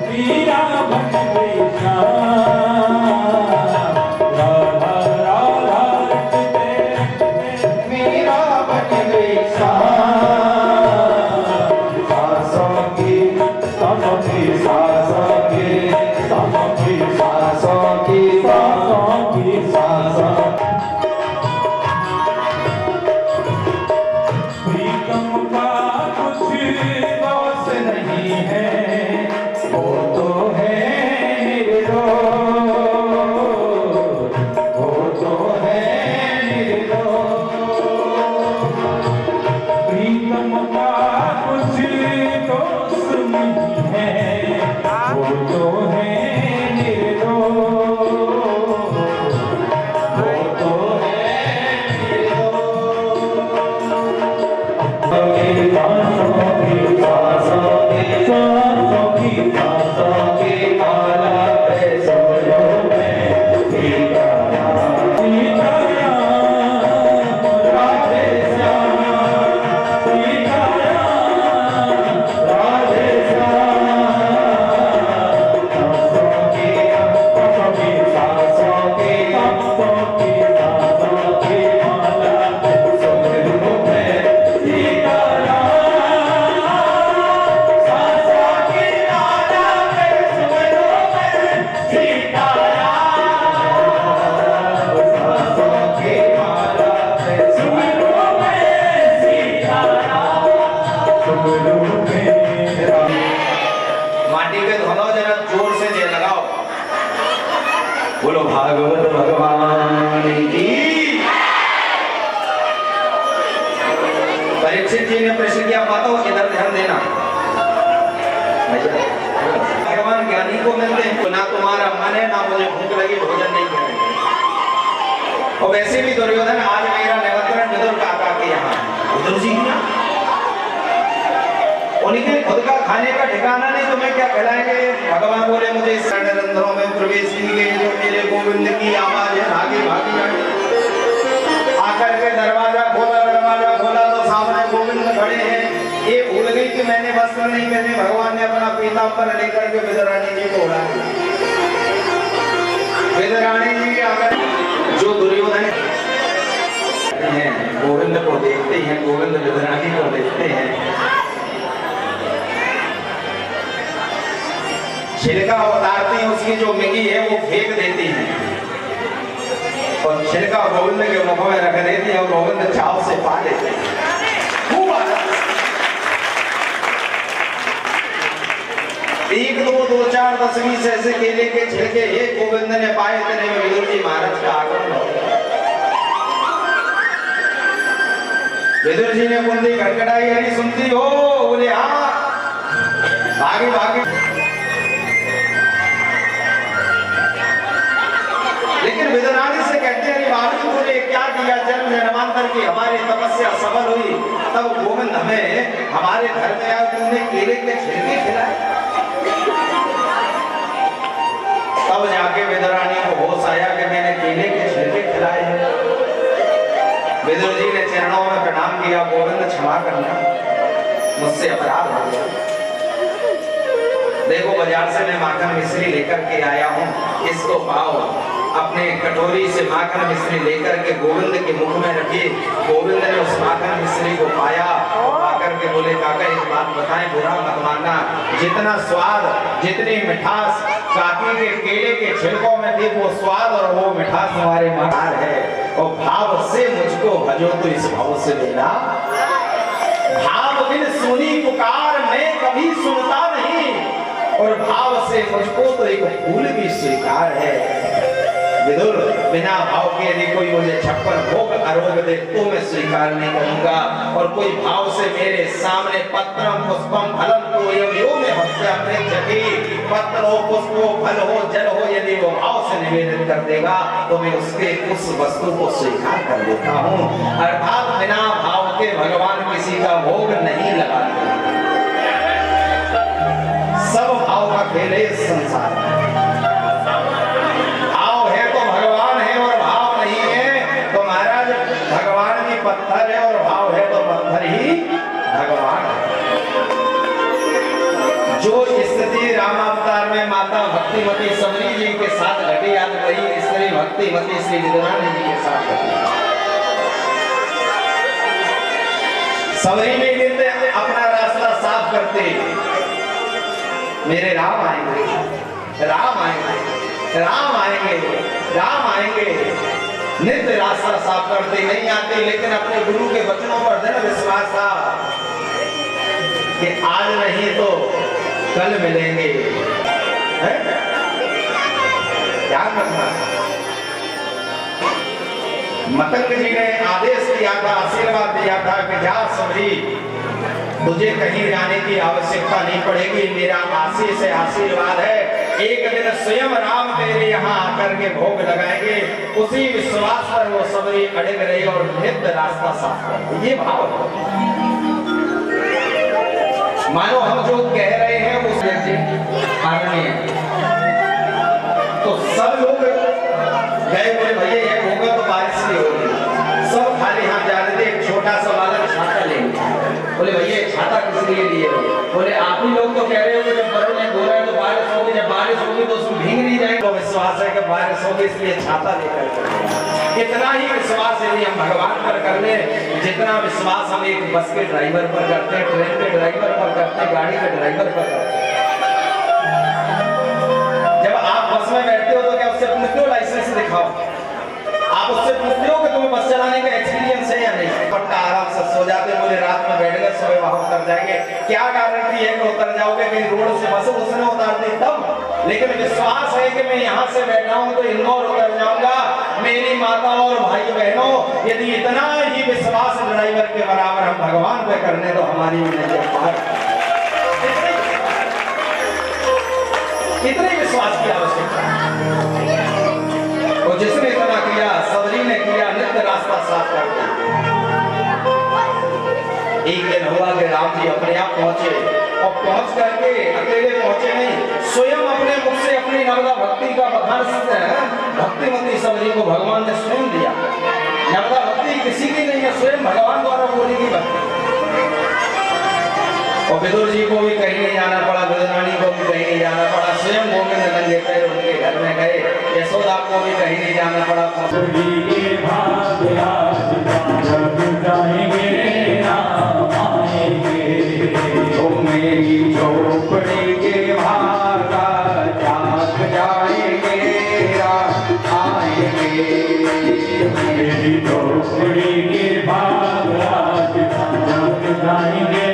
मीरा बन गई श्याम, राधा राधा रटते रटते मीरा बन गई सांसों की सांसों की सांसों की सांसों की सांसों की सांसों की सांसों प्रीतम का कुछ दोष नहीं है, वो तो है निर्दोष, वो तो है निर्दोष। प्रीतम का कुछ दोष नहीं है, वो तो है निर्दोष, वो तो है माटी के धोनो जरा जोर से जय लगाओ। बोलो भागवत भगवान की। परीक्षित जी ने प्रश्न किया, माता इधर ध्यान देना। भगवान ज्ञानी को मिलते हैं, ना तुम्हारा मन है ना मुझे भूख लगी, भोजन नहीं करेंगे। और वैसे भी दुर्योधन आज मेरा निमंत्रण विदुर काका के यहाँ, विदुर जी ना उनके खुद का खाने का ठिकाना नहीं, तुम्हें क्या खिलाएंगे। भगवान बोले मुझे इस रंध्रों में प्रवेश की गई, जो मेरे गोविंद की आवाज है भागी भागी आई। आकर के दरवाजा खोला तो सामने गोविंद खड़े हैं। ये भूल गई कि मैंने वस्त्र नहीं पहने। भगवान ने अपना पीताम्बर लेकर के विदुरानी जी को उड़ा दिया। विदुरानी जी के आकर जो दुर्योधन हैं गोविंद को देखते हैं, गोविंद विदुरानी को देखते हैं, छिलका उतारती हैं, उसकी जो मिट्टी है वो फेंक देती हैं और छिलका गोविंद के मुख में रख देती है और गोविंद चाव से पा लेते हैं। खूब आनंद। 1 2 2 4 10 20 ऐसे केले के छिलके एक गोविंद ने पाए, इतने में विदुर जी महाराज का आगमन हो गया। विदुर जी ने कुंडी खटखटाई, अरे सुनती हो? बोले हाँ। भागी भागी, लेकिन विदुरानी से कहते हैं बाबू बोले क्या किया, जन्म जन्मांतर की हमारी तपस्या सफल हुई, तब गोविंद हमें हमारे घर में आया, तुमने केले के छिलके खिलाए। तब जाके विदुरानी को होश आया कि मैंने केले के छिलके खिलाए हैं। विदुर जी ने चरणों में प्रणाम किया, गोविंद क्षमा करना, मुझसे अपराध हो गया। देखो बाजार से मैं माखन मिश्री लेकर के आया हूँ, इसको पाओ। अपने कटोरी से माखन मिश्री लेकर के गोविंद के मुख में रखी। गोविंद ने उस माखन मिश्री को पाया, आकर के बोले काका एक बात बताएं, बुरा मत मानना, जितना स्वाद जितनी मिठास काकी के केले के छिलकों में थी, वो स्वाद और वो मिठास हमारे महान है। और भाव से मुझको भजो तो इस भाव से लेना, भाव बिन सुनी पुकार मैं कभी सुनता नहीं, और भाव से मुझको तो एक फूल भी स्वीकार है। विदुर, बिना भाव के यदि कोई मुझे 56 भोग आरोग दे तो मैं स्वीकार नहीं करूंगा, और कोई भाव से मेरे सामने पत्रम पुष्पम फलम तो यो में हत्या प्रेक्षकी, पत्र हो पुष्प हो फल हो जल हो, यदि वो भाव से निवेदन कर देगा तो मैं उसके उस वस्तु को स्वीकार कर लेता हूँ। अर्थात बिना भाव के भगवान किसी का भोग नहीं लगाते। सब भाव का खेल है इस संसार में। भाव है तो भगवान है, और भाव नहीं है तो महाराज भगवान भी पत्थर है, और भाव है तो पत्थर ही भगवान है। जो स्थिति राम अवतार में माता भक्तिमती सबरी जी के साथ घटी, आज वही स्त्री भक्तिमती श्री विद्यारानी जी के साथ घटी। सबरी में गिरते अपना रास्ता साफ करते, मेरे राम आएंगे, राम आएंगे, राम आएंगे, राम आएंगे। नित्य रास्ता साफ करते, नहीं आते, लेकिन अपने गुरु के वचनों पर दृढ़ विश्वास था कि आज नहीं तो कल मिलेंगे। ध्यान रखना। मतंग जी ने आदेश दिया था, आशीर्वाद दिया था कि जा सबरी, मुझे कहीं जाने की आवश्यकता नहीं पड़ेगी, मेरा आशीष है, आशीर्वाद है, एक दिन स्वयं राम तेरे यहाँ आकर के भोग लगाएंगे। उसी विश्वास पर वो सबरी अड़ग रही और नित्य रास्ता साफ कर। ये भाव मानो हम जो कह रहे हैं उस आदमी तो सब लोग गए, बोले भैया ये होगा तो बारिश नहीं होगी, सब खाली हाथ जा रहे थे। एक छोटा सा बालक छाता लेंगे, बोले भैया छाता किस लिए लिए? बोले आप ही लोग तो कह रहे हो कि जब बरों में बोल रहे तो बारिश होगी, जब बारिश होगी तो उसमें भीग नहीं जाएंगे। तो विश्वास है कि बारिश होगी, इसलिए छाता लेकर चले। इतना ही विश्वास यदि हम भगवान पर कर ले, जितना विश्वास हम एक बस के ड्राइवर पर करते हैं, ट्रेन के ड्राइवर पर करते हैं, गाड़ी के ड्राइवर पर करते हैं। जब आप बस में बैठते हो तो क्या उससे पूछते हो लाइसेंस दिखाओ? आप उससे पूछते हो कि तुम्हें बस चलाने का एक्सपीरियंस है या नहीं? पट्टा आराम से सो जाते, बोले रात में बैठ गए, सुबह वहां उतर जाएंगे। क्या गारंटी है कि उतर जाओगे? कहीं रोड से बस उसने उतार दी तब। लेकिन विश्वास है कि मैं यहाँ से बैठा हूँ तो इंदौर उतर जाऊंगा। मेरी माता और भाई बहनों, यदि इतना ही विश्वास ड्राइवर के बराबर हम भगवान पे करने तो हमारी इतने विश्वास की आवश्यकता है। और जिसने इतना किया, सबरी ने किया, नित्य रास्ता साफ कर दिया। एक दिन हुआ कि राम जी अपने आप पहुंचे, और पहुंच करके अकेले पहुंचे नहीं, स्वयं अपने मुख से अपनी नर्मदा भक्ति का बखान भक्तिमती सबरी को भगवान ने स्वयं दिया। नर्मदा भक्ति किसी की नहीं है, स्वयं भगवान द्वारा बोली की भक्ति। और विदुर जी को भी कहीं नहीं जाना पड़ा, विदुरानी को भी कहीं नहीं जाना पड़ा, स्वयं गोविंद नंगे पैर उनके घर में गए। यशोदा को भी कहीं नहीं जाना पड़ा। तो मेरी झोपड़ी के भागा जाग जाएंगे, आएंगे। मेरी झोपड़ी के भागा जाग जाएंगे,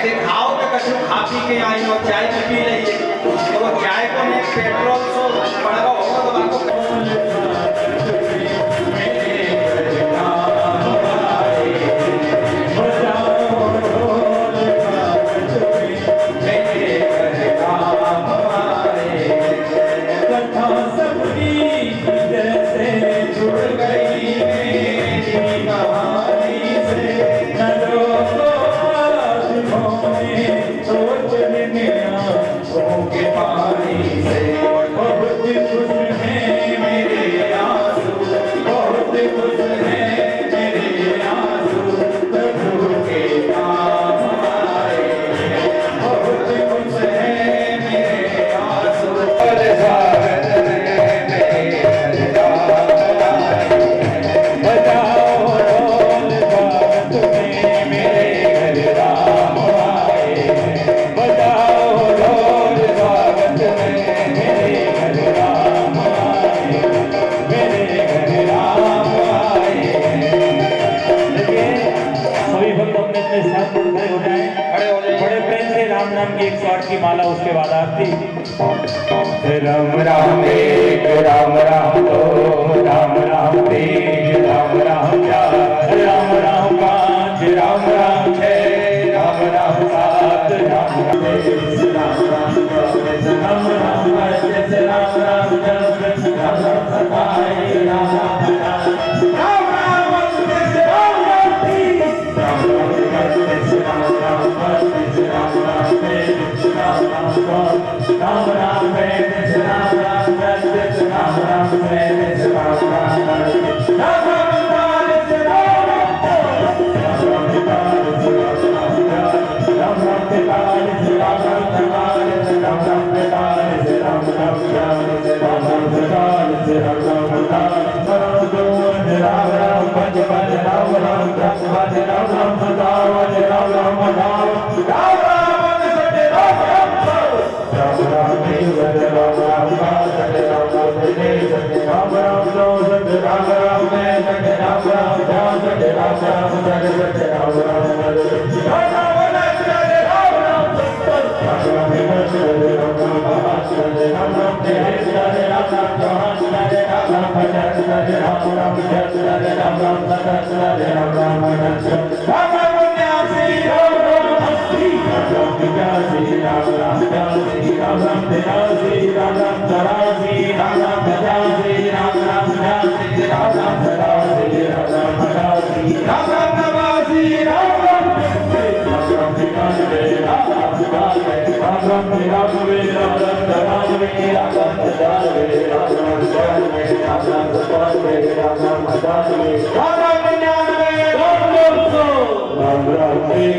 दिखाओ के कछु खा पी के आई हो चाय पी लइए तो वो चाय को में पेट्रोल सो पड़गा होगा तो आपको की माला उसके बाद आरती। राम राम एक राम राम दो राम राम तीन राम राम चार राम राम पाँच राम राम छः राम राम सात राम राम राम राम राम राम राम राम सताई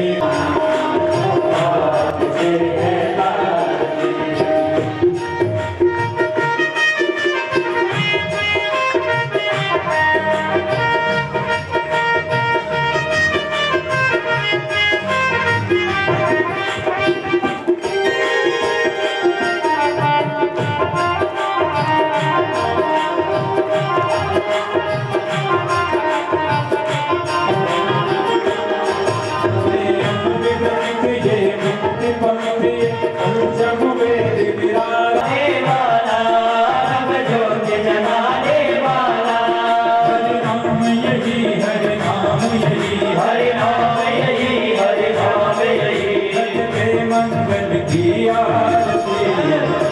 राम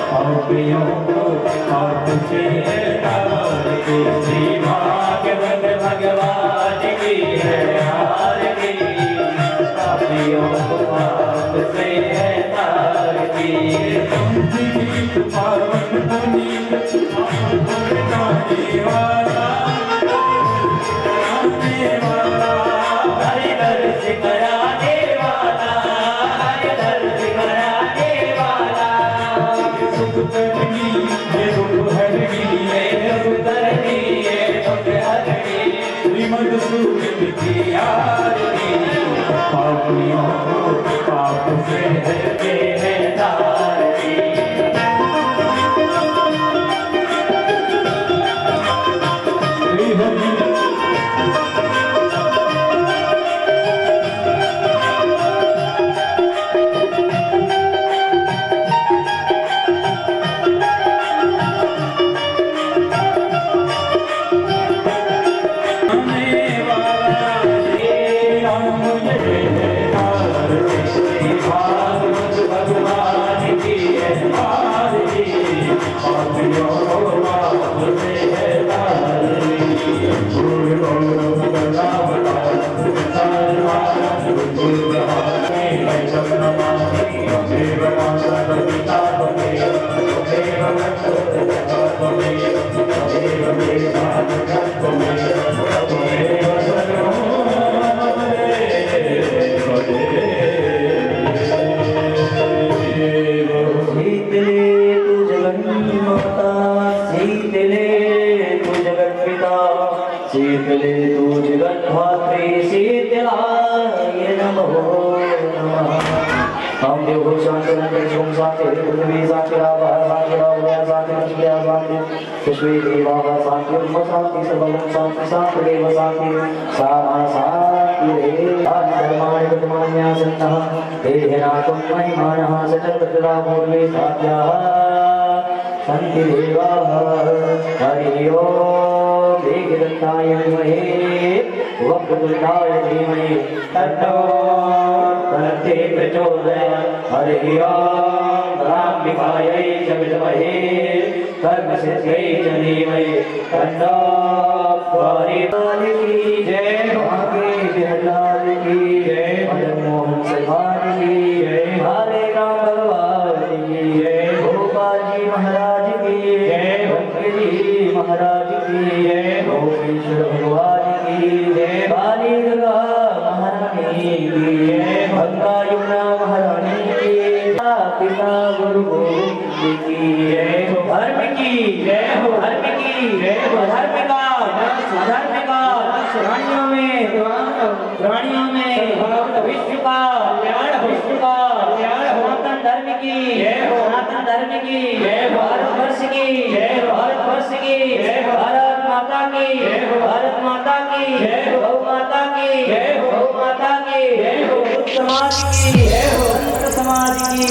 पाप से है शांति पृथ्वी शांति रावः शांति रावणः शांति लक्ष्म्या शांति विश्वे देवाः शांति ओम शांति सर्वं शांति शांतिरेव शांति सामा शांति रे धर्माणि विद्यमान्यासन्नः देहनातं महिमानः सचक्रतुरा पूर्वे साध्याः सन्ति देवाः हरि ओम वेगदत्ताय विद्महे वक्रतुण्डाय धीमहि तन्नो दन्ति प्रचोदयात् हरि ओम राम्बिकायै च विद्महे कर्मसिद्ध्यै च धीमहि तन्नो गौरीलाल की जय भागे बिहार की जय मदन मोहन सरकार की जय हरे राम भगवान की जय भोपाल जी महाराज की जय भंगी महाराज की जय भोपेश्वर भगवान की जय बाली गंगा महारानी की जय गंगा यमुना महारानी की पिता गुरु गोविंद की जय हो धर्म की जय हो धर्म की जय हो धर्म का प्राणियों में विश्व का सनातन धर्म की सनातन धर्म की भारतवर्ष की भारतवर्ष की भारत माता की भारत माता की गौ माता की गौ माता की समाज की समाज की